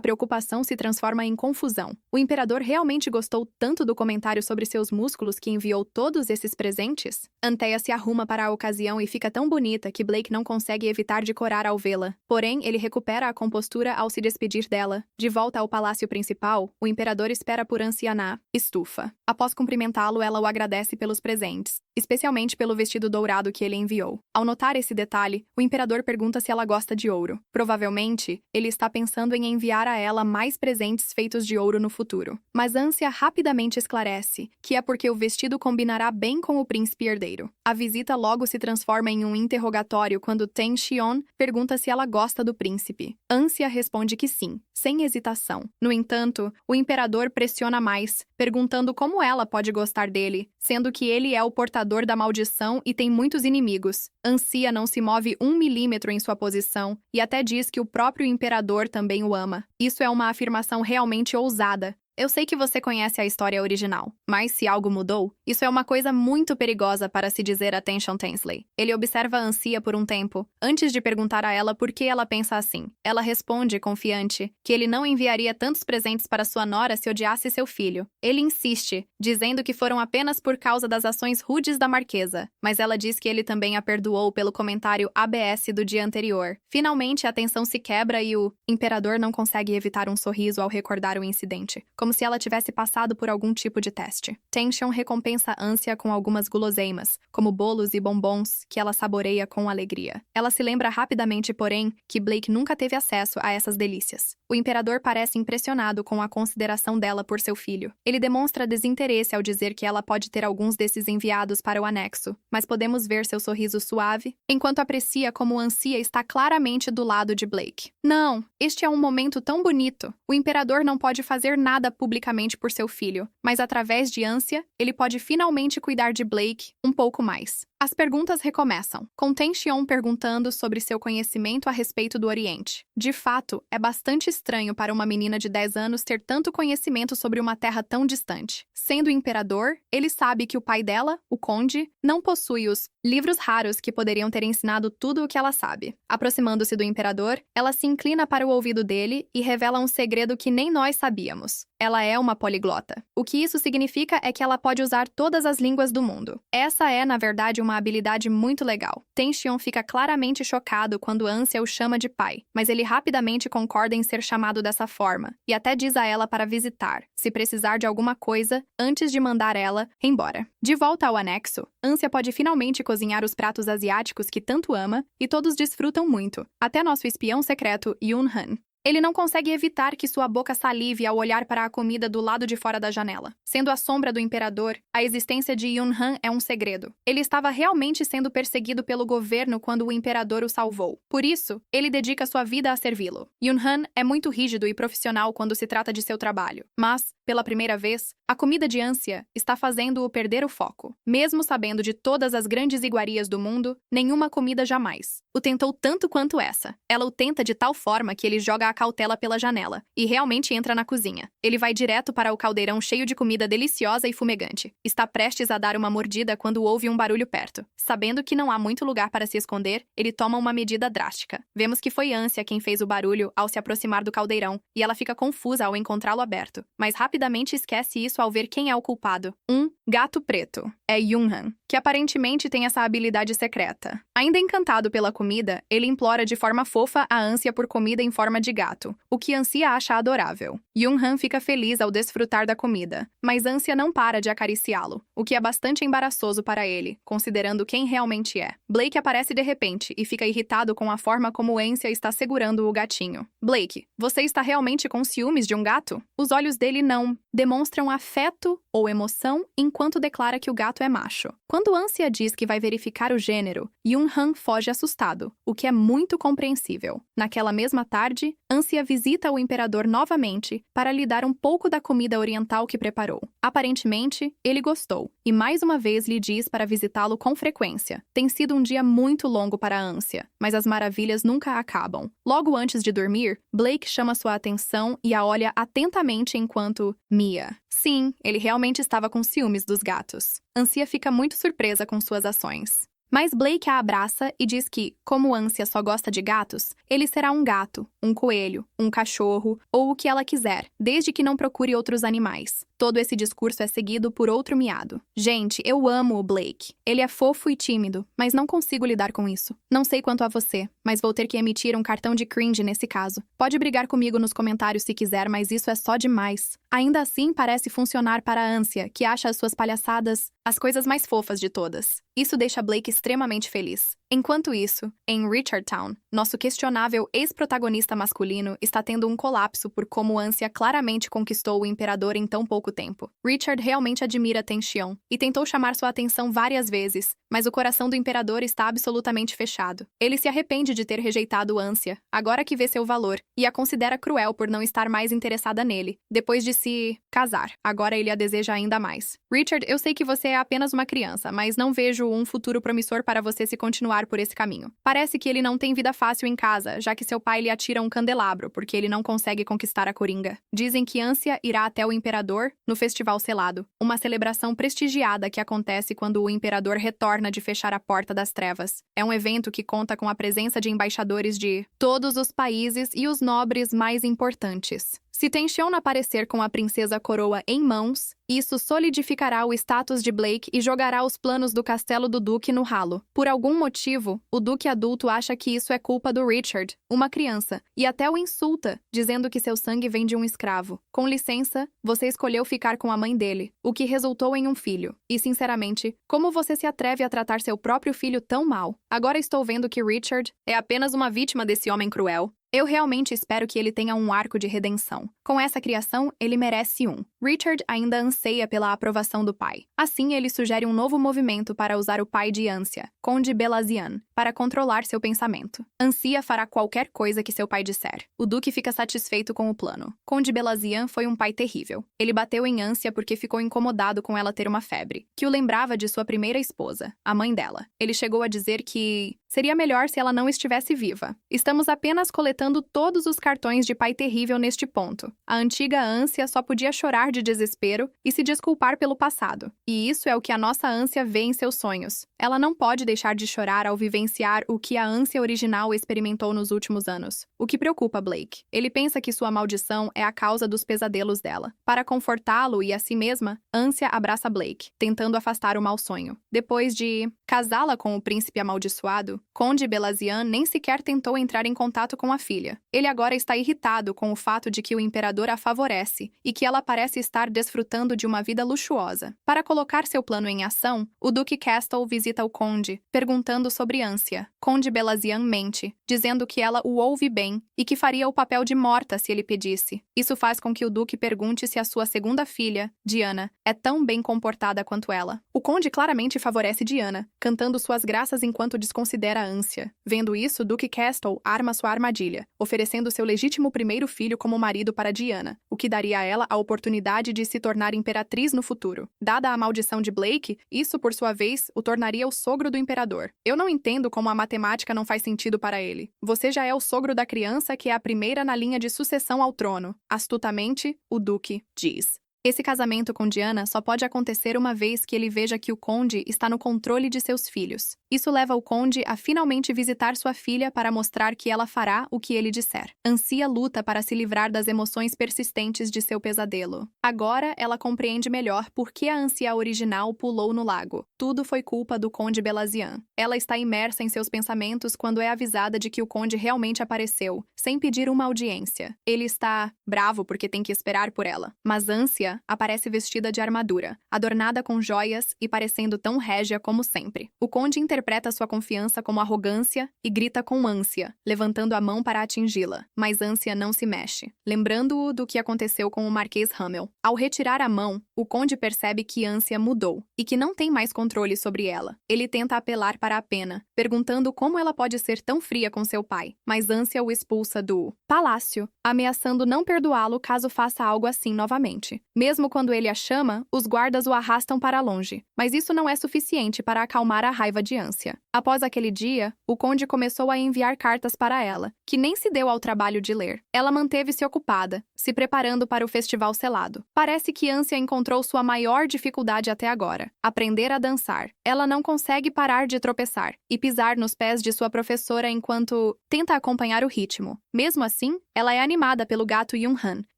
preocupação se transforma em confusão. O imperador realmente realmente gostou tanto do comentário sobre seus músculos que enviou todos esses presentes? Antheia se arruma para a ocasião e fica tão bonita que Blake não consegue evitar de corar ao vê-la. Porém, ele recupera a compostura ao se despedir dela. De volta ao palácio principal, o imperador espera por Ância na estufa. Após cumprimentá-lo, ela o agradece pelos presentes, especialmente pelo vestido dourado que ele enviou. Ao notar esse detalhe, o imperador pergunta se ela gosta de ouro. Provavelmente, ele está pensando em enviar a ela mais presentes feitos de ouro no futuro. Mas Ância rapidamente esclarece que é porque o vestido combinará bem com o príncipe herdeiro. A visita logo se transforma em um interrogatório quando Ten Xion pergunta se ela gosta do príncipe. Ância responde que sim, sem hesitação. No entanto, o imperador pressiona mais, perguntando como ela pode gostar dele, sendo que ele é o portador da maldição e tem muitos inimigos. Ância não se move 1 milímetro em sua posição e até diz que o próprio imperador também o ama. Isso é uma afirmação realmente ousada. Eu sei que você conhece a história original, mas se algo mudou, isso é uma coisa muito perigosa para se dizer a Tension Tensley. Ele observa a Ância por um tempo, antes de perguntar a ela por que ela pensa assim. Ela responde, confiante, que ele não enviaria tantos presentes para sua nora se odiasse seu filho. Ele insiste, dizendo que foram apenas por causa das ações rudes da marquesa, mas ela diz que ele também a perdoou pelo comentário ABS do dia anterior. Finalmente, a tensão se quebra e o imperador não consegue evitar um sorriso ao recordar o incidente, como se ela tivesse passado por algum tipo de teste. Tension recompensa Ância com algumas guloseimas, como bolos e bombons, que ela saboreia com alegria. Ela se lembra rapidamente, porém, que Blake nunca teve acesso a essas delícias. O imperador parece impressionado com a consideração dela por seu filho. Ele demonstra desinteresse ao dizer que ela pode ter alguns desses enviados para o anexo, mas podemos ver seu sorriso suave, enquanto aprecia como Ância está claramente do lado de Blake. Não, este é um momento tão bonito. O imperador não pode fazer nada publicamente por seu filho, mas através de Ância, ele pode finalmente cuidar de Blake um pouco mais. As perguntas recomeçam, com Ten Xion perguntando sobre seu conhecimento a respeito do Oriente. De fato, é bastante estranho para uma menina de 10 anos ter tanto conhecimento sobre uma terra tão distante. Sendo imperador, ele sabe que o pai dela, o conde, não possui os livros raros que poderiam ter ensinado tudo o que ela sabe. Aproximando-se do imperador, ela se inclina para o ouvido dele e revela um segredo que nem nós sabíamos. Ela é uma poliglota. O que isso significa é que ela pode usar todas as línguas do mundo. Essa é, na verdade, uma habilidade muito legal. Ten Xion fica claramente chocado quando Ância o chama de pai, mas ele rapidamente concorda em ser chamado dessa forma, e até diz a ela para visitar, se precisar de alguma coisa, antes de mandar ela embora. De volta ao anexo, Ância pode finalmente cozinhar os pratos asiáticos que tanto ama, e todos desfrutam muito, até nosso espião secreto, Yun Han. Ele não consegue evitar que sua boca salive ao olhar para a comida do lado de fora da janela. Sendo a sombra do imperador, a existência de Yun Han é um segredo. Ele estava realmente sendo perseguido pelo governo quando o imperador o salvou. Por isso, ele dedica sua vida a servi-lo. Yun Han é muito rígido e profissional quando se trata de seu trabalho. Mas, pela primeira vez, a comida de Ância está fazendo-o perder o foco. Mesmo sabendo de todas as grandes iguarias do mundo, nenhuma comida jamais o tentou tanto quanto essa. Ela o tenta de tal forma que ele joga a cautela pela janela e realmente entra na cozinha. Ele vai direto para o caldeirão cheio de comida deliciosa e fumegante. Está prestes a dar uma mordida quando ouve um barulho perto. Sabendo que não há muito lugar para se esconder, ele toma uma medida drástica. Vemos que foi Ância quem fez o barulho ao se aproximar do caldeirão, e ela fica confusa ao encontrá-lo aberto, mas rapidamente esquece isso ao ver quem é o culpado. Um gato preto. É Yun Han, que aparentemente tem essa habilidade secreta. Ainda encantado pela comida, ele implora de forma fofa a Ância por comida em forma de gato, o que Ância acha adorável. Yun Han fica feliz ao desfrutar da comida, mas Ância não para de acariciá-lo, o que é bastante embaraçoso para ele, considerando quem realmente é. Blake aparece de repente e fica irritado com a forma como Ância está segurando o gatinho. Blake, você está realmente com ciúmes de um gato? Os olhos dele não demonstram afeto ou emoção enquanto declara que o gato é macho. Quando Ância diz que vai verificar o gênero, Yun Han foge assustado, o que é muito compreensível. Naquela mesma tarde, Ância visita o imperador novamente para lhe dar um pouco da comida oriental que preparou. Aparentemente, ele gostou, e mais uma vez lhe diz para visitá-lo com frequência. Tem sido um dia muito longo para Ância, mas as maravilhas nunca acabam. Logo antes de dormir, Blake chama sua atenção e a olha atentamente enquanto mia. Sim, ele realmente estava com ciúmes dos gatos. Ância fica muito surpresa com suas ações. Mas Blake a abraça e diz que, como Ânsia só gosta de gatos, ele será um gato, um coelho, um cachorro ou o que ela quiser, desde que não procure outros animais. Todo esse discurso é seguido por outro miado. Gente, eu amo o Blake. Ele é fofo e tímido, mas não consigo lidar com isso. Não sei quanto a você, mas vou ter que emitir um cartão de cringe nesse caso. Pode brigar comigo nos comentários se quiser, mas isso é só demais. Ainda assim, parece funcionar para a Ânsia, que acha as suas palhaçadas as coisas mais fofas de todas. Isso deixa Blake extremamente feliz. Enquanto isso, em Richardtown, nosso questionável ex-protagonista masculino está tendo um colapso por como Ânsia claramente conquistou o imperador em tão pouco tempo. Richard realmente admira Tenchion e tentou chamar sua atenção várias vezes, mas o coração do imperador está absolutamente fechado. Ele se arrepende de ter rejeitado Ânsia, agora que vê seu valor, e a considera cruel por não estar mais interessada nele, depois de se casar. Agora ele a deseja ainda mais. Richard, eu sei que você é apenas uma criança, mas não vejo um futuro promissor para você se continuar por esse caminho. Parece que ele não tem vida fácil em casa, já que seu pai lhe atira um candelabro, porque ele não consegue conquistar a Coringa. Dizem que Ânsia irá até o imperador no Festival Selado, uma celebração prestigiada que acontece quando o imperador retorna de fechar a Porta das Trevas. É um evento que conta com a presença de embaixadores de todos os países e os nobres mais importantes. Se Tenchion aparecer com a princesa coroa em mãos, isso solidificará o status de Blake e jogará os planos do castelo do Duque no ralo. Por algum motivo, o Duque adulto acha que isso é culpa do Richard, uma criança, e até o insulta, dizendo que seu sangue vem de um escravo. Com licença, você escolheu ficar com a mãe dele, o que resultou em um filho. E, sinceramente, como você se atreve a tratar seu próprio filho tão mal? Agora estou vendo que Richard é apenas uma vítima desse homem cruel. Eu realmente espero que ele tenha um arco de redenção. Com essa criação, ele merece um. Richard ainda anseia pela aprovação do pai. Assim, ele sugere um novo movimento para usar o pai de Ânsia, Conde Belazian, para controlar seu pensamento. Ânsia fará qualquer coisa que seu pai disser. O Duque fica satisfeito com o plano. Conde Belazian foi um pai terrível. Ele bateu em Ânsia porque ficou incomodado com ela ter uma febre, que o lembrava de sua primeira esposa, a mãe dela. Ele chegou a dizer que seria melhor se ela não estivesse viva. Estamos apenas coletando todos os cartões de pai terrível neste ponto. A antiga Ânsia só podia chorar de desespero e se desculpar pelo passado. E isso é o que a nossa Ânsia vê em seus sonhos. Ela não pode deixar de chorar ao vivenciar o que a Ânsia original experimentou nos últimos anos. O que preocupa Blake. Ele pensa que sua maldição é a causa dos pesadelos dela. Para confortá-lo e a si mesma, Ânsia abraça Blake, tentando afastar o mau sonho. Depois de casá-la com o príncipe amaldiçoado, Conde Belazian nem sequer tentou entrar em contato com a filha. Ele agora está irritado com o fato de que o imperador a favorece e que ela parece estar desfrutando de uma vida luxuosa. Para colocar seu plano em ação, o Duque Castle visita o conde, perguntando sobre Ânsia. Conde Belazian mente, dizendo que ela o ouve bem e que faria o papel de morta se ele pedisse. Isso faz com que o Duque pergunte se a sua segunda filha, Diana, é tão bem comportada quanto ela. O conde claramente favorece Diana, cantando suas graças enquanto desconsidera a Ânsia. Vendo isso, Duque Castle arma sua armadilha, oferecendo seu legítimo primeiro filho como marido para Diana, o que daria a ela a oportunidade de se tornar imperatriz no futuro. Dada a maldição de Blake, isso, por sua vez, o tornaria o sogro do imperador. Eu não entendo como a matemática não faz sentido para ele. Você já é o sogro da criança que é a primeira na linha de sucessão ao trono. Astutamente, o Duque diz. Esse casamento com Diana só pode acontecer uma vez que ele veja que o conde está no controle de seus filhos. Isso leva o conde a finalmente visitar sua filha para mostrar que ela fará o que ele disser. Ânsia luta para se livrar das emoções persistentes de seu pesadelo. Agora ela compreende melhor por que a Ânsia original pulou no lago. Tudo foi culpa do conde Belazian. Ela está imersa em seus pensamentos quando é avisada de que o conde realmente apareceu, sem pedir uma audiência. Ele está bravo porque tem que esperar por ela. Mas Ânsia aparece vestida de armadura, adornada com joias e parecendo tão régia como sempre. O conde interpreta sua confiança como arrogância e grita com ânsia, levantando a mão para atingi-la. Mas Ânsia não se mexe, lembrando-o do que aconteceu com o Marquês Hamel. Ao retirar a mão, o conde percebe que Ânsia mudou e que não tem mais controle sobre ela. Ele tenta apelar para a pena, perguntando como ela pode ser tão fria com seu pai, mas Ânsia o expulsa do palácio, ameaçando não perdoá-lo caso faça algo assim novamente. Mesmo quando ele a chama, os guardas o arrastam para longe, mas isso não é suficiente para acalmar a raiva de Ânsia. Após aquele dia, o conde começou a enviar cartas para ela, que nem se deu ao trabalho de ler. Ela manteve-se ocupada, se preparando para o festival selado. Parece que Ânsia encontrou sua maior dificuldade até agora: aprender a dançar. Ela não consegue parar de tropeçar e pisar nos pés de sua professora enquanto tenta acompanhar o ritmo. Mesmo assim, ela é animada pelo gato Yun-han,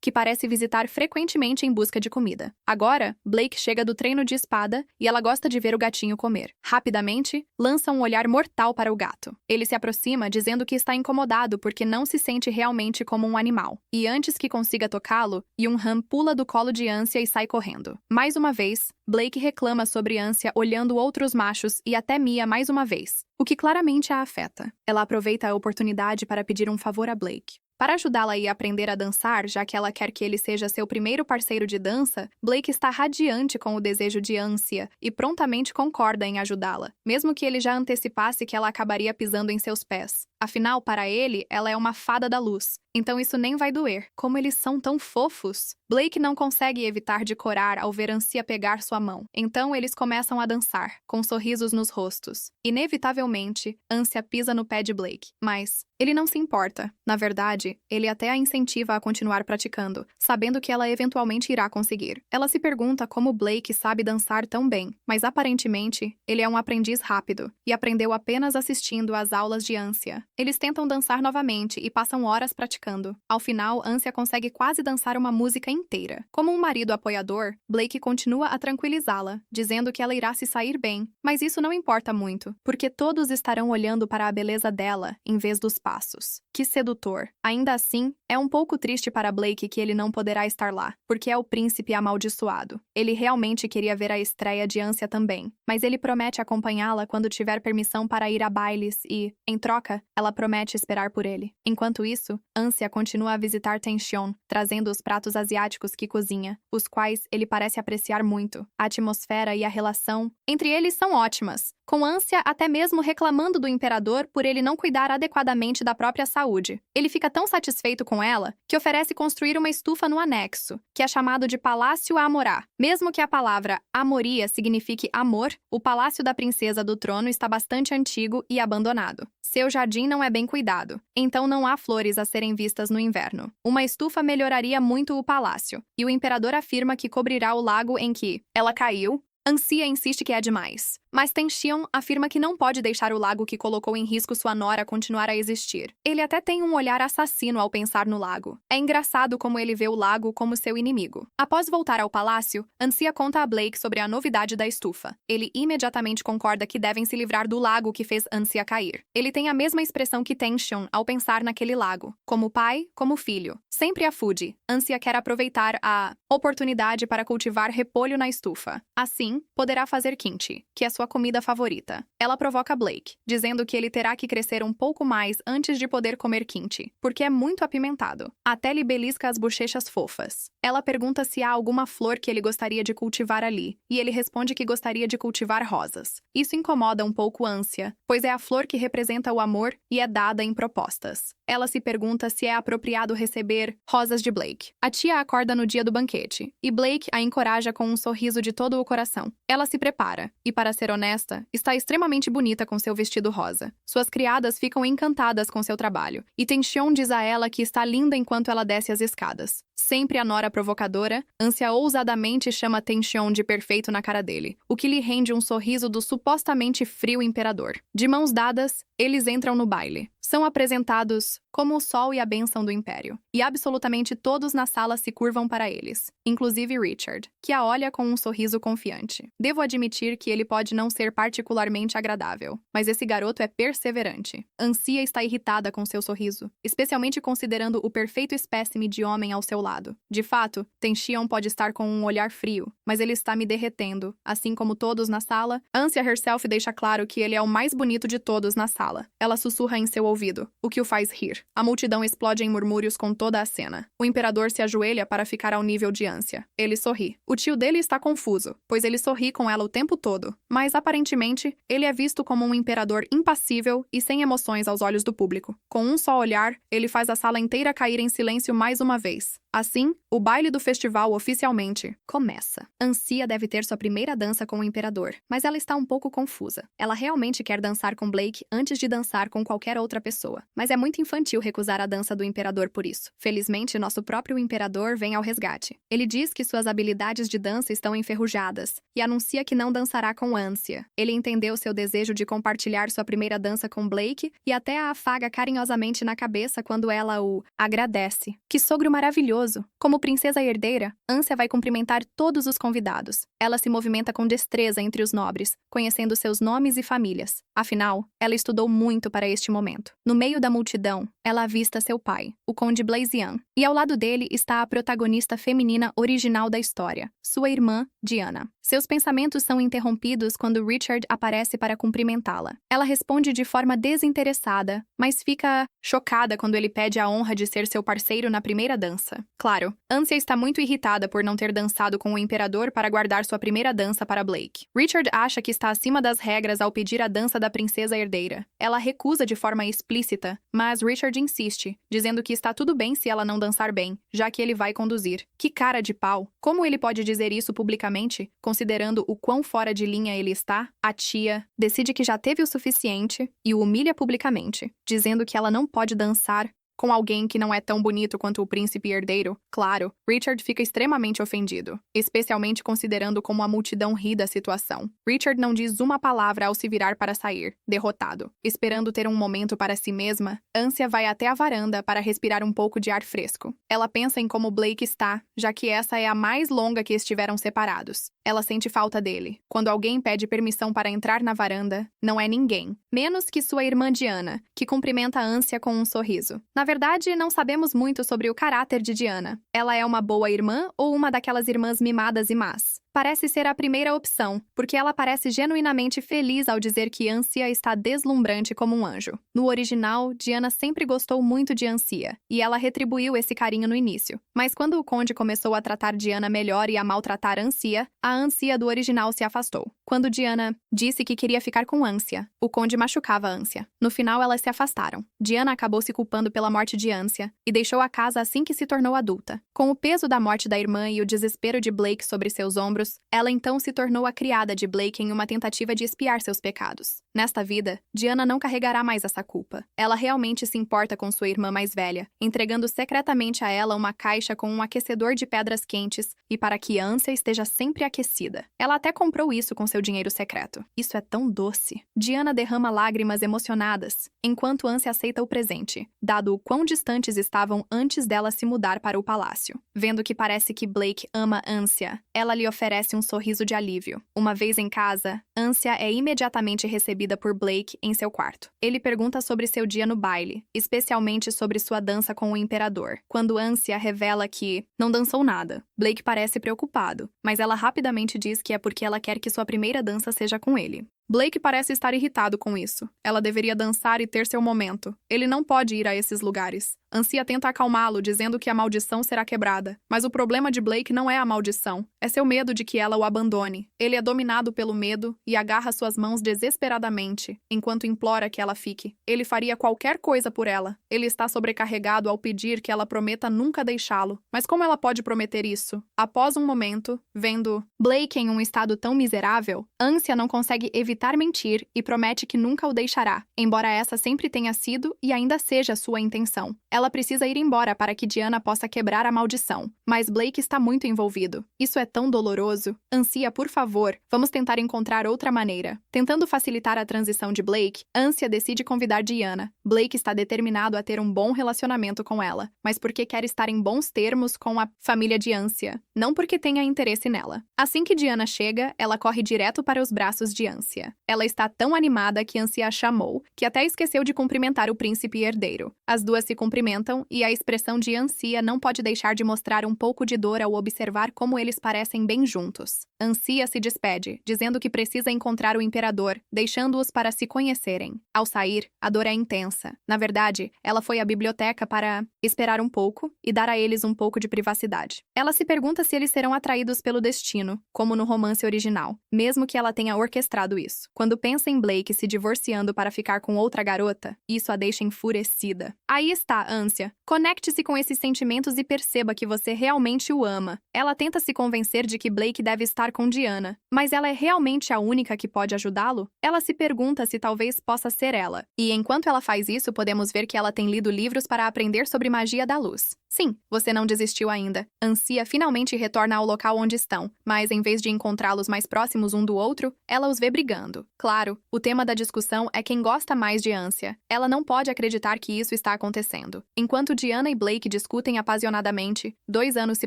que parece visitar frequentemente em busca de comida. Agora, Blake chega do treino de espada e ela gosta de ver o gatinho comer. Rapidamente, lança um olhar mortal para o gato. Ele se aproxima dizendo que está incomodado porque não se sente realmente como um animal. E antes que consiga tocá-lo, Yun-han pula do colo de Ânsia e sai correndo. Mais uma vez, Blake reclama sobre Ânsia olhando outros machos e até Mia mais uma vez, o que claramente a afeta. Ela aproveita a oportunidade para pedir um favor a Blake. Para ajudá-la a aprender a dançar, já que ela quer que ele seja seu primeiro parceiro de dança, Blake está radiante com o desejo de Ânsia e prontamente concorda em ajudá-la, mesmo que ele já antecipasse que ela acabaria pisando em seus pés. Afinal, para ele, ela é uma fada da luz, então isso nem vai doer. Como eles são tão fofos! Blake não consegue evitar de corar ao ver Ânsia pegar sua mão. Então eles começam a dançar, com sorrisos nos rostos. Inevitavelmente, Ânsia pisa no pé de Blake, mas ele não se importa. Na verdade, ele até a incentiva a continuar praticando, sabendo que ela eventualmente irá conseguir. Ela se pergunta como Blake sabe dançar tão bem, mas aparentemente, ele é um aprendiz rápido e aprendeu apenas assistindo às aulas de Ânsia. Eles tentam dançar novamente e passam horas praticando. Ao final, Ânsia consegue quase dançar uma música inteira. Como um marido apoiador, Blake continua a tranquilizá-la, dizendo que ela irá se sair bem, mas isso não importa muito, porque todos estarão olhando para a beleza dela, em vez dos passos. Que sedutor! Ainda assim, é um pouco triste para Blake que ele não poderá estar lá, porque é o príncipe amaldiçoado. Ele realmente queria ver a estreia de Ânsia também, mas ele promete acompanhá-la quando tiver permissão para ir a bailes e, em troca, ela promete esperar por ele. Enquanto isso, Ânsia continua a visitar Tension, trazendo os pratos asiáticos que cozinha, os quais ele parece apreciar muito. A atmosfera e a relação entre eles são ótimas, com Ânsia até mesmo reclamando do imperador por ele não cuidar adequadamente da própria saúde. Ele fica tão satisfeito com ela que oferece construir uma estufa no anexo, que é chamado de Palácio Amorá. Mesmo que a palavra Amoria signifique amor, o Palácio da Princesa do Trono está bastante antigo e abandonado. Seu jardim não é bem cuidado, então não há flores a serem vistas no inverno. Uma estufa melhoraria muito o palácio, e o imperador afirma que cobrirá o lago em que ela caiu. Ânsia insiste que é demais, mas Tension afirma que não pode deixar o lago que colocou em risco sua nora continuar a existir. Ele até tem um olhar assassino ao pensar no lago. É engraçado como ele vê o lago como seu inimigo. Após voltar ao palácio, Ânsia conta a Blake sobre a novidade da estufa. Ele imediatamente concorda que devem se livrar do lago que fez Ânsia cair. Ele tem a mesma expressão que Tension ao pensar naquele lago. Como pai, como filho. Sempre a Fuji, Ânsia quer aproveitar a oportunidade para cultivar repolho na estufa. Assim, poderá fazer kimchi, que é sua comida favorita. Ela provoca Blake, dizendo que ele terá que crescer um pouco mais antes de poder comer kimchi, porque é muito apimentado. Até lhe belisca as bochechas fofas. Ela pergunta se há alguma flor que ele gostaria de cultivar ali, e ele responde que gostaria de cultivar rosas. Isso incomoda um pouco Ânsia, pois é a flor que representa o amor e é dada em propostas. Ela se pergunta se é apropriado receber rosas de Blake. A tia acorda no dia do banquete, e Blake a encoraja com um sorriso de todo o coração. Ela se prepara, e para ser honesta, está extremamente bonita com seu vestido rosa. Suas criadas ficam encantadas com seu trabalho, e Tension diz a ela que está linda enquanto ela desce as escadas. Sempre a nora provocadora, Ânsia ousadamente chama Tension de perfeito na cara dele, o que lhe rende um sorriso do supostamente frio imperador. De mãos dadas, eles entram no baile. São apresentados como o sol e a bênção do império, e absolutamente todos na sala se curvam para eles, inclusive Richard, que a olha com um sorriso confiante. Devo admitir que ele pode não ser particularmente agradável, mas esse garoto é perseverante. Ânsia está irritada com seu sorriso, especialmente considerando o perfeito espécime de homem ao seu lado. De fato, Tension pode estar com um olhar frio, mas ele está me derretendo, assim como todos na sala. Ânsia herself deixa claro que ele é o mais bonito de todos na sala. Ela sussurra em seu envolvido, o que o faz rir. A multidão explode em murmúrios com toda a cena. O imperador se ajoelha para ficar ao nível de ânsia. Ele sorri. O tio dele está confuso, pois ele sorri com ela o tempo todo, mas aparentemente ele é visto como um imperador impassível e sem emoções aos olhos do público. Com um só olhar, ele faz a sala inteira cair em silêncio mais uma vez. Assim, o baile do festival oficialmente começa. Ânsia deve ter sua primeira dança com o imperador, mas ela está um pouco confusa. Ela realmente quer dançar com Blake antes de dançar com qualquer outra pessoa, mas é muito infantil recusar a dança do imperador por isso. Felizmente, nosso próprio imperador vem ao resgate. Ele diz que suas habilidades de dança estão enferrujadas e anuncia que não dançará com Ânsia. Ele entendeu seu desejo de compartilhar sua primeira dança com Blake e até a afaga carinhosamente na cabeça quando ela o agradece. Que sogro maravilhoso! Como princesa herdeira, Ânsia vai cumprimentar todos os convidados. Ela se movimenta com destreza entre os nobres, conhecendo seus nomes e famílias. Afinal, ela estudou muito para este momento. No meio da multidão, ela avista seu pai, o Conde Blazian, e ao lado dele está a protagonista feminina original da história, sua irmã, Diana. Seus pensamentos são interrompidos quando Richard aparece para cumprimentá-la. Ela responde de forma desinteressada, mas fica chocada quando ele pede a honra de ser seu parceiro na primeira dança. Claro, Ânsia está muito irritada por não ter dançado com o imperador para guardar sua primeira dança para Blake. Richard acha que está acima das regras ao pedir a dança da princesa herdeira. Ela recusa de forma explícita, mas Richard insiste, dizendo que está tudo bem se ela não dançar bem, já que ele vai conduzir. Que cara de pau! Como ele pode dizer isso publicamente, considerando o quão fora de linha ele está? A tia decide que já teve o suficiente e o humilha publicamente, dizendo que ela não pode dançar com alguém que não é tão bonito quanto o príncipe herdeiro. Claro, Richard fica extremamente ofendido, especialmente considerando como a multidão ri da situação. Richard não diz uma palavra ao se virar para sair, derrotado. Esperando ter um momento para si mesma, Ânsia vai até a varanda para respirar um pouco de ar fresco. Ela pensa em como Blake está, já que essa é a mais longa que estiveram separados. Ela sente falta dele. Quando alguém pede permissão para entrar na varanda, não é ninguém, menos que sua irmã Diana, que cumprimenta a Ânsia com um sorriso. Na verdade, não sabemos muito sobre o caráter de Diana. Ela é uma boa irmã ou uma daquelas irmãs mimadas e más? Parece ser a primeira opção, porque ela parece genuinamente feliz ao dizer que Ânsia está deslumbrante como um anjo. No original, Diana sempre gostou muito de Ânsia, e ela retribuiu esse carinho no início. Mas quando o conde começou a tratar Diana melhor e a maltratar Ânsia, a Ânsia do original se afastou. Quando Diana disse que queria ficar com Ânsia, o conde machucava Ânsia. No final, elas se afastaram. Diana acabou se culpando pela morte de Ânsia e deixou a casa assim que se tornou adulta. Com o peso da morte da irmã e o desespero de Blake sobre seus ombros, ela então se tornou a criada de Blake em uma tentativa de expiar seus pecados. Nesta vida, Diana não carregará mais essa culpa. Ela realmente se importa com sua irmã mais velha, entregando secretamente a ela uma caixa com um aquecedor de pedras quentes e para que Ânsia esteja sempre aquecida. Ela até comprou isso com seu dinheiro secreto. Isso é tão doce. Diana derrama lágrimas emocionadas, enquanto Ânsia aceita o presente, dado o quão distantes estavam antes dela se mudar para o palácio. Vendo que parece que Blake ama Ânsia, ela lhe oferece um sorriso de alívio. Uma vez em casa, Ânsia é imediatamente recebida por Blake em seu quarto. Ele pergunta sobre seu dia no baile, especialmente sobre sua dança com o imperador. Quando Ânsia revela que não dançou nada, Blake parece preocupado, mas ela rapidamente diz que é porque ela quer que sua primeira dança seja com ele. Blake parece estar irritado com isso. Ela deveria dançar e ter seu momento. Ele não pode ir a esses lugares. Ânsia tenta acalmá-lo, dizendo que a maldição será quebrada. Mas o problema de Blake não é a maldição. É seu medo de que ela o abandone. Ele é dominado pelo medo e agarra suas mãos desesperadamente, enquanto implora que ela fique. Ele faria qualquer coisa por ela. Ele está sobrecarregado ao pedir que ela prometa nunca deixá-lo. Mas como ela pode prometer isso? Após um momento, vendo Blake em um estado tão miserável, Ânsia não consegue evitar mentir e promete que nunca o deixará, embora essa sempre tenha sido e ainda seja sua intenção. Ela precisa ir embora para que Diana possa quebrar a maldição, mas Blake está muito envolvido. Isso é tão doloroso. Ânsia, por favor, vamos tentar encontrar outra maneira. Tentando facilitar a transição de Blake, Ânsia decide convidar Diana. Blake está determinado a ter um bom relacionamento com ela, mas porque quer estar em bons termos com a família de Ânsia, não porque tenha interesse nela. Assim que Diana chega, ela corre direto para os braços de Ânsia. Ela está tão animada que Ânsia a chamou, que até esqueceu de cumprimentar o príncipe herdeiro. As duas se cumprimentam e a expressão de Ânsia não pode deixar de mostrar um pouco de dor ao observar como eles parecem bem juntos. Ânsia se despede, dizendo que precisa encontrar o imperador, deixando-os para se conhecerem. Ao sair, a dor é intensa. Na verdade, ela foi à biblioteca para esperar um pouco e dar a eles um pouco de privacidade. Ela se pergunta se eles serão atraídos pelo destino, como no romance original, mesmo que ela tenha orquestrado isso. Quando pensa em Blake se divorciando para ficar com outra garota, isso a deixa enfurecida. Aí está, Ânsia. Conecte-se com esses sentimentos e perceba que você realmente o ama. Ela tenta se convencer de que Blake deve estar com Diana, mas ela é realmente a única que pode ajudá-lo? Ela se pergunta se talvez possa ser ela. E enquanto ela faz isso, podemos ver que ela tem lido livros para aprender sobre magia da luz. Sim, você não desistiu ainda. Ânsia finalmente retorna ao local onde estão, mas em vez de encontrá-los mais próximos um do outro, ela os vê brigando. Claro, o tema da discussão é quem gosta mais de Ânsia. Ela não pode acreditar que isso está acontecendo. Enquanto Diana e Blake discutem apasionadamente, 2 anos se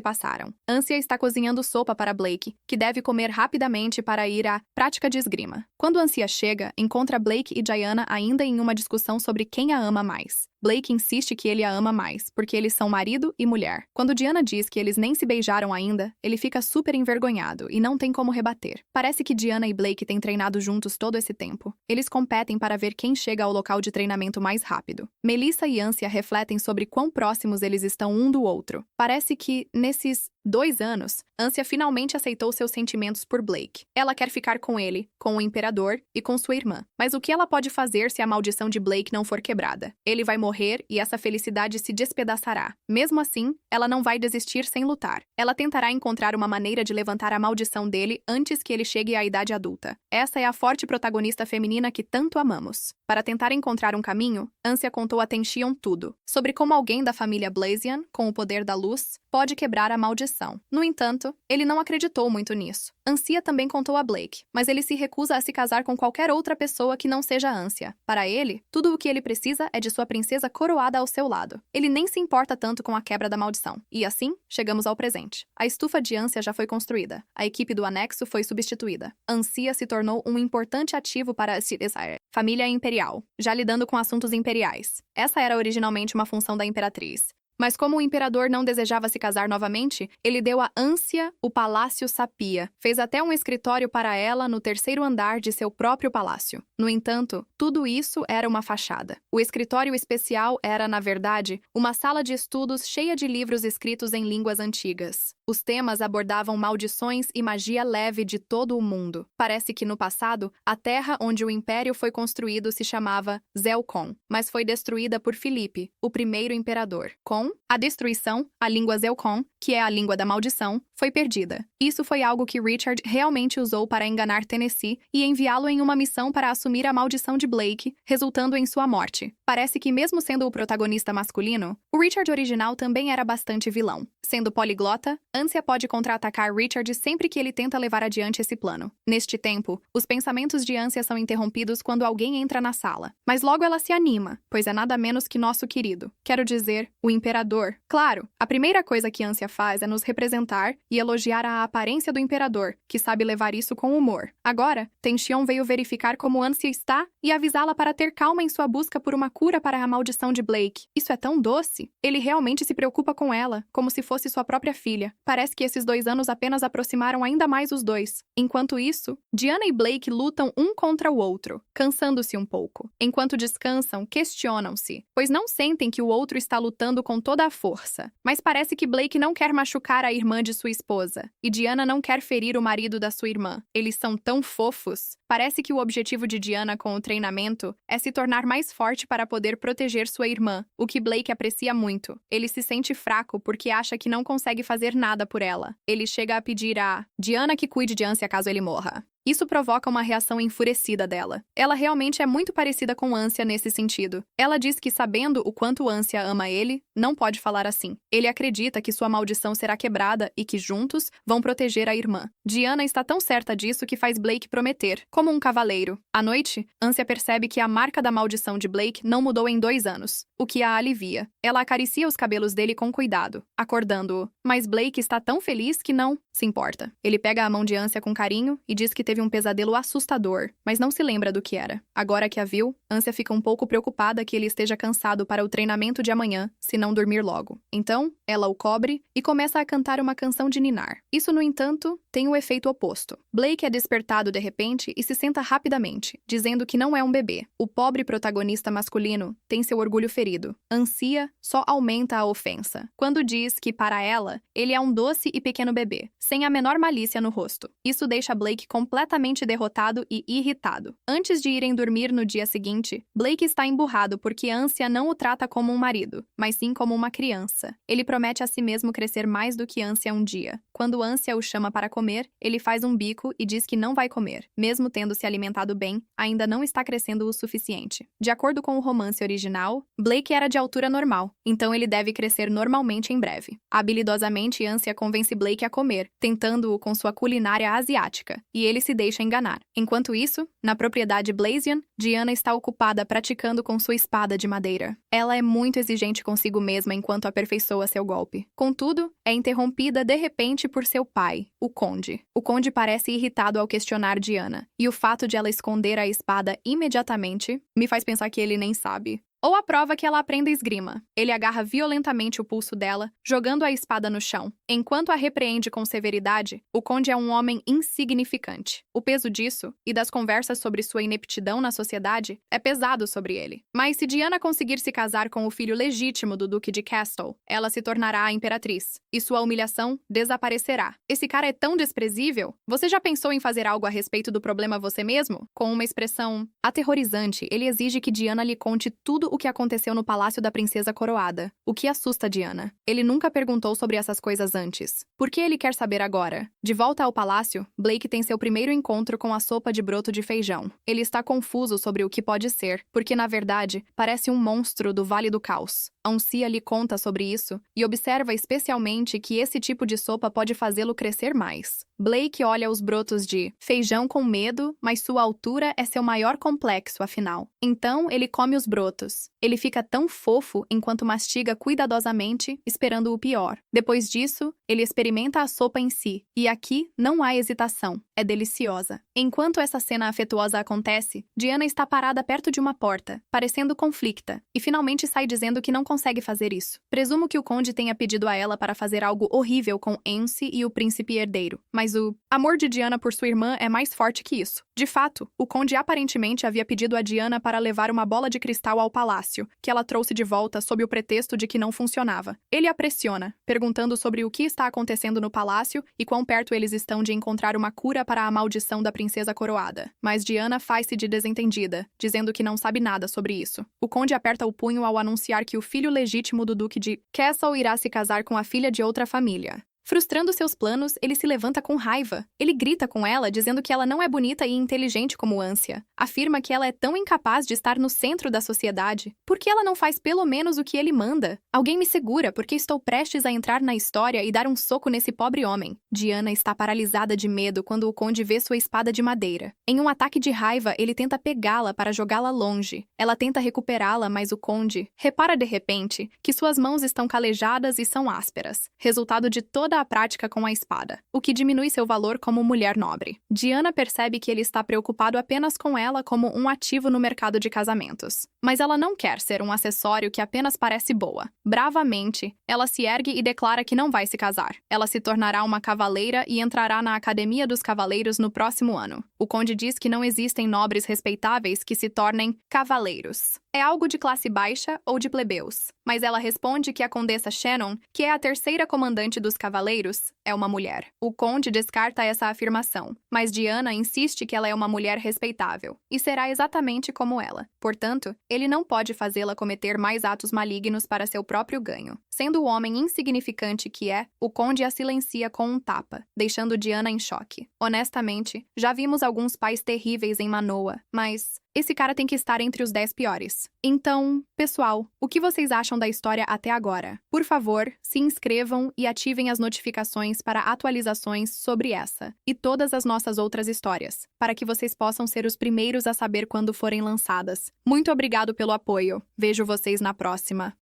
passaram. Ânsia está cozinhando sopa para Blake, que deve comer rapidamente para ir à prática de esgrima. Quando Ânsia chega, encontra Blake e Diana ainda em uma discussão sobre quem a ama mais. Blake insiste que ele a ama mais, porque eles são marido e mulher. Quando Diana diz que eles nem se beijaram ainda, ele fica super envergonhado e não tem como rebater. Parece que Diana e Blake têm treinado juntos todo esse tempo. Eles competem para ver quem chega ao local de treinamento mais rápido. Melissa e Ânsia refletem sobre quão próximos eles estão um do outro. Parece que, nesses 2 anos, Ânsia finalmente aceitou seus sentimentos por Blake. Ela quer ficar com ele, com o imperador e com sua irmã. Mas o que ela pode fazer se a maldição de Blake não for quebrada? Ele vai morrer e essa felicidade se despedaçará. Mesmo assim, ela não vai desistir sem lutar. Ela tentará encontrar uma maneira de levantar a maldição dele antes que ele chegue à idade adulta. Essa é a forte protagonista feminina que tanto amamos. Para tentar encontrar um caminho, Ânsia contou a Tenchion tudo, sobre como alguém da família Blazion, com o poder da luz, pode quebrar a maldição. No entanto, ele não acreditou muito nisso. Ânsia também contou a Blake, mas ele se recusa a se casar com qualquer outra pessoa que não seja Ânsia. Para ele, tudo o que ele precisa é de sua princesa coroada ao seu lado. Ele nem se importa tanto com a quebra da maldição. E assim, chegamos ao presente. A estufa de Ânsia já foi construída. A equipe do anexo foi substituída. Ânsia se tornou um importante ativo para a família imperial, já lidando com assuntos imperiais. Essa era originalmente uma função da imperatriz. Mas como o imperador não desejava se casar novamente, ele deu a Ânsia o Palácio Sapia. Fez até um escritório para ela no 3º andar de seu próprio palácio. No entanto, tudo isso era uma fachada. O escritório especial era, na verdade, uma sala de estudos cheia de livros escritos em línguas antigas. Os temas abordavam maldições e magia leve de todo o mundo. Parece que no passado, a terra onde o império foi construído se chamava Zelcon, mas foi destruída por Filipe, o primeiro imperador. Com a destruição, a língua Zelcon, que é a língua da maldição, foi perdida. Isso foi algo que Richard realmente usou para enganar Tennessee e enviá-lo em uma missão para assumir a maldição de Blake, resultando em sua morte. Parece que mesmo sendo o protagonista masculino, o Richard original também era bastante vilão. Sendo poliglota, Ânsia pode contra-atacar Richard sempre que ele tenta levar adiante esse plano. Neste tempo, os pensamentos de Ânsia são interrompidos quando alguém entra na sala. Mas logo ela se anima, pois é nada menos que nosso querido. Quero dizer, o imperador. Claro, a primeira coisa que Ânsia faz é nos representar e elogiar a aparência do imperador, que sabe levar isso com humor. Agora, Tenchion veio verificar como Ânsia está e avisá-la para ter calma em sua busca por uma cura para a maldição de Blake. Isso é tão doce. Ele realmente se preocupa com ela, como se fosse sua própria filha. Parece que esses 2 anos apenas aproximaram ainda mais os dois. Enquanto isso, Diana e Blake lutam um contra o outro, cansando-se um pouco. Enquanto descansam, questionam-se, pois não sentem que o outro está lutando com toda a força. Mas parece que Blake não quer machucar a irmã de sua esposa, e Diana não quer ferir o marido da sua irmã. Eles são tão fofos. Parece que o objetivo de Diana com o treinamento é se tornar mais forte para poder proteger sua irmã, o que Blake aprecia muito. Ele se sente fraco porque acha que não consegue fazer nada por ela. Ele chega a pedir a Diana que cuide de Ânsia caso ele morra. Isso provoca uma reação enfurecida dela. Ela realmente é muito parecida com Ânsia nesse sentido. Ela diz que, sabendo o quanto Ânsia ama ele, não pode falar assim. Ele acredita que sua maldição será quebrada e que, juntos, vão proteger a irmã. Diana está tão certa disso que faz Blake prometer, como um cavaleiro. À noite, Ânsia percebe que a marca da maldição de Blake não mudou em 2 anos, o que a alivia. Ela acaricia os cabelos dele com cuidado, acordando-o. Mas Blake está tão feliz que não se importa. Ele pega a mão de Ânsia com carinho e diz que teve um pesadelo assustador, mas não se lembra do que era. Agora que a viu, Ânsia fica um pouco preocupada que ele esteja cansado para o treinamento de amanhã, se não dormir logo. Então, ela o cobre e começa a cantar uma canção de ninar. Isso, no entanto, tem o efeito oposto. Blake é despertado de repente e se senta rapidamente, dizendo que não é um bebê. O pobre protagonista masculino tem seu orgulho ferido. Ânsia só aumenta a ofensa, quando diz que, para ela, ele é um doce e pequeno bebê, sem a menor malícia no rosto. Isso deixa Blake completamente derrotado e irritado. Antes de irem dormir no dia seguinte, Blake está emburrado porque Ânsia não o trata como um marido, mas sim como uma criança. Ele promete a si mesmo crescer mais do que Ânsia um dia. Quando Ânsia o chama para comer, ele faz um bico e diz que não vai comer. Mesmo tendo se alimentado bem, ainda não está crescendo o suficiente. De acordo com o romance original, Blake era de altura normal, então ele deve crescer normalmente em breve. Habilidosamente, Ânsia convence Blake a comer, tentando-o com sua culinária asiática, e ele se deixa enganar. Enquanto isso, na propriedade Blazion, Diana está ocupada praticando com sua espada de madeira. Ela é muito exigente consigo mesma enquanto aperfeiçoa seu golpe. Contudo, é interrompida de repente por seu pai, o Conde. O Conde parece irritado ao questionar Diana, e o fato de ela esconder a espada imediatamente me faz pensar que ele nem sabe. Ou aprova que ela aprenda esgrima. Ele agarra violentamente o pulso dela, jogando a espada no chão. Enquanto a repreende com severidade, o conde é um homem insignificante. O peso disso, e das conversas sobre sua ineptidão na sociedade, é pesado sobre ele. Mas se Diana conseguir se casar com o filho legítimo do Duque de Castle, ela se tornará a imperatriz, e sua humilhação desaparecerá. Esse cara é tão desprezível? Você já pensou em fazer algo a respeito do problema você mesmo? Com uma expressão aterrorizante, ele exige que Diana lhe conte tudo o que aconteceu no palácio da princesa coroada, o que assusta Diana. Ele nunca perguntou sobre essas coisas antes. Por que ele quer saber agora? De volta ao palácio, Blake tem seu primeiro encontro com a sopa de broto de feijão. Ele está confuso sobre o que pode ser, porque na verdade parece um monstro do Vale do Caos. Ânsia lhe conta sobre isso e observa especialmente que esse tipo de sopa pode fazê-lo crescer mais. Blake olha os brotos de feijão com medo, mas sua altura é seu maior complexo, afinal. Então, ele come os brotos. Ele fica tão fofo enquanto mastiga cuidadosamente, esperando o pior. Depois disso, ele experimenta a sopa em si, e aqui não há hesitação. É deliciosa. Enquanto essa cena afetuosa acontece, Diana está parada perto de uma porta, parecendo conflicta, e finalmente sai dizendo que não consegue fazer isso. Presumo que o conde tenha pedido a ela para fazer algo horrível com Ence e o príncipe herdeiro, mas o amor de Diana por sua irmã é mais forte que isso. De fato, o conde aparentemente havia pedido a Diana para levar uma bola de cristal ao palácio, que ela trouxe de volta sob o pretexto de que não funcionava. Ele a pressiona, perguntando sobre o que está acontecendo no palácio e quão perto eles estão de encontrar uma cura para a maldição da princesa coroada. Mas Diana faz-se de desentendida, dizendo que não sabe nada sobre isso. O conde aperta o punho ao anunciar que o filho legítimo do Duque de Castle irá se casar com a filha de outra família. Frustrando seus planos, ele se levanta com raiva. Ele grita com ela, dizendo que ela não é bonita e inteligente como Ânsia. Afirma que ela é tão incapaz de estar no centro da sociedade. Por que ela não faz pelo menos o que ele manda? Alguém me segura, porque estou prestes a entrar na história e dar um soco nesse pobre homem. Diana está paralisada de medo quando o conde vê sua espada de madeira. Em um ataque de raiva, ele tenta pegá-la para jogá-la longe. Ela tenta recuperá-la, mas o conde repara de repente que suas mãos estão calejadas e são ásperas, resultado de toda a prática com a espada, o que diminui seu valor como mulher nobre. Diana percebe que ele está preocupado apenas com ela como um ativo no mercado de casamentos. Mas ela não quer ser um acessório que apenas parece boa. Bravamente, ela se ergue e declara que não vai se casar. Ela se tornará uma cavaleira e entrará na Academia dos Cavaleiros no próximo ano. O conde diz que não existem nobres respeitáveis que se tornem cavaleiros. É algo de classe baixa ou de plebeus. Mas ela responde que a condessa Shannon, que é a terceira comandante dos cavaleiros, é uma mulher. O conde descarta essa afirmação, mas Diana insiste que ela é uma mulher respeitável, e será exatamente como ela. Portanto, ele não pode fazê-la cometer mais atos malignos para seu próprio ganho. Sendo o homem insignificante que é, o conde a silencia com um tapa, deixando Diana em choque. Honestamente, já vimos alguns pais terríveis em Manoa, mas esse cara tem que estar entre os 10 piores. Então, pessoal, o que vocês acham da história até agora? Por favor, se inscrevam e ativem as notificações para atualizações sobre essa e todas as nossas outras histórias, para que vocês possam ser os primeiros a saber quando forem lançadas. Muito obrigado pelo apoio. Vejo vocês na próxima.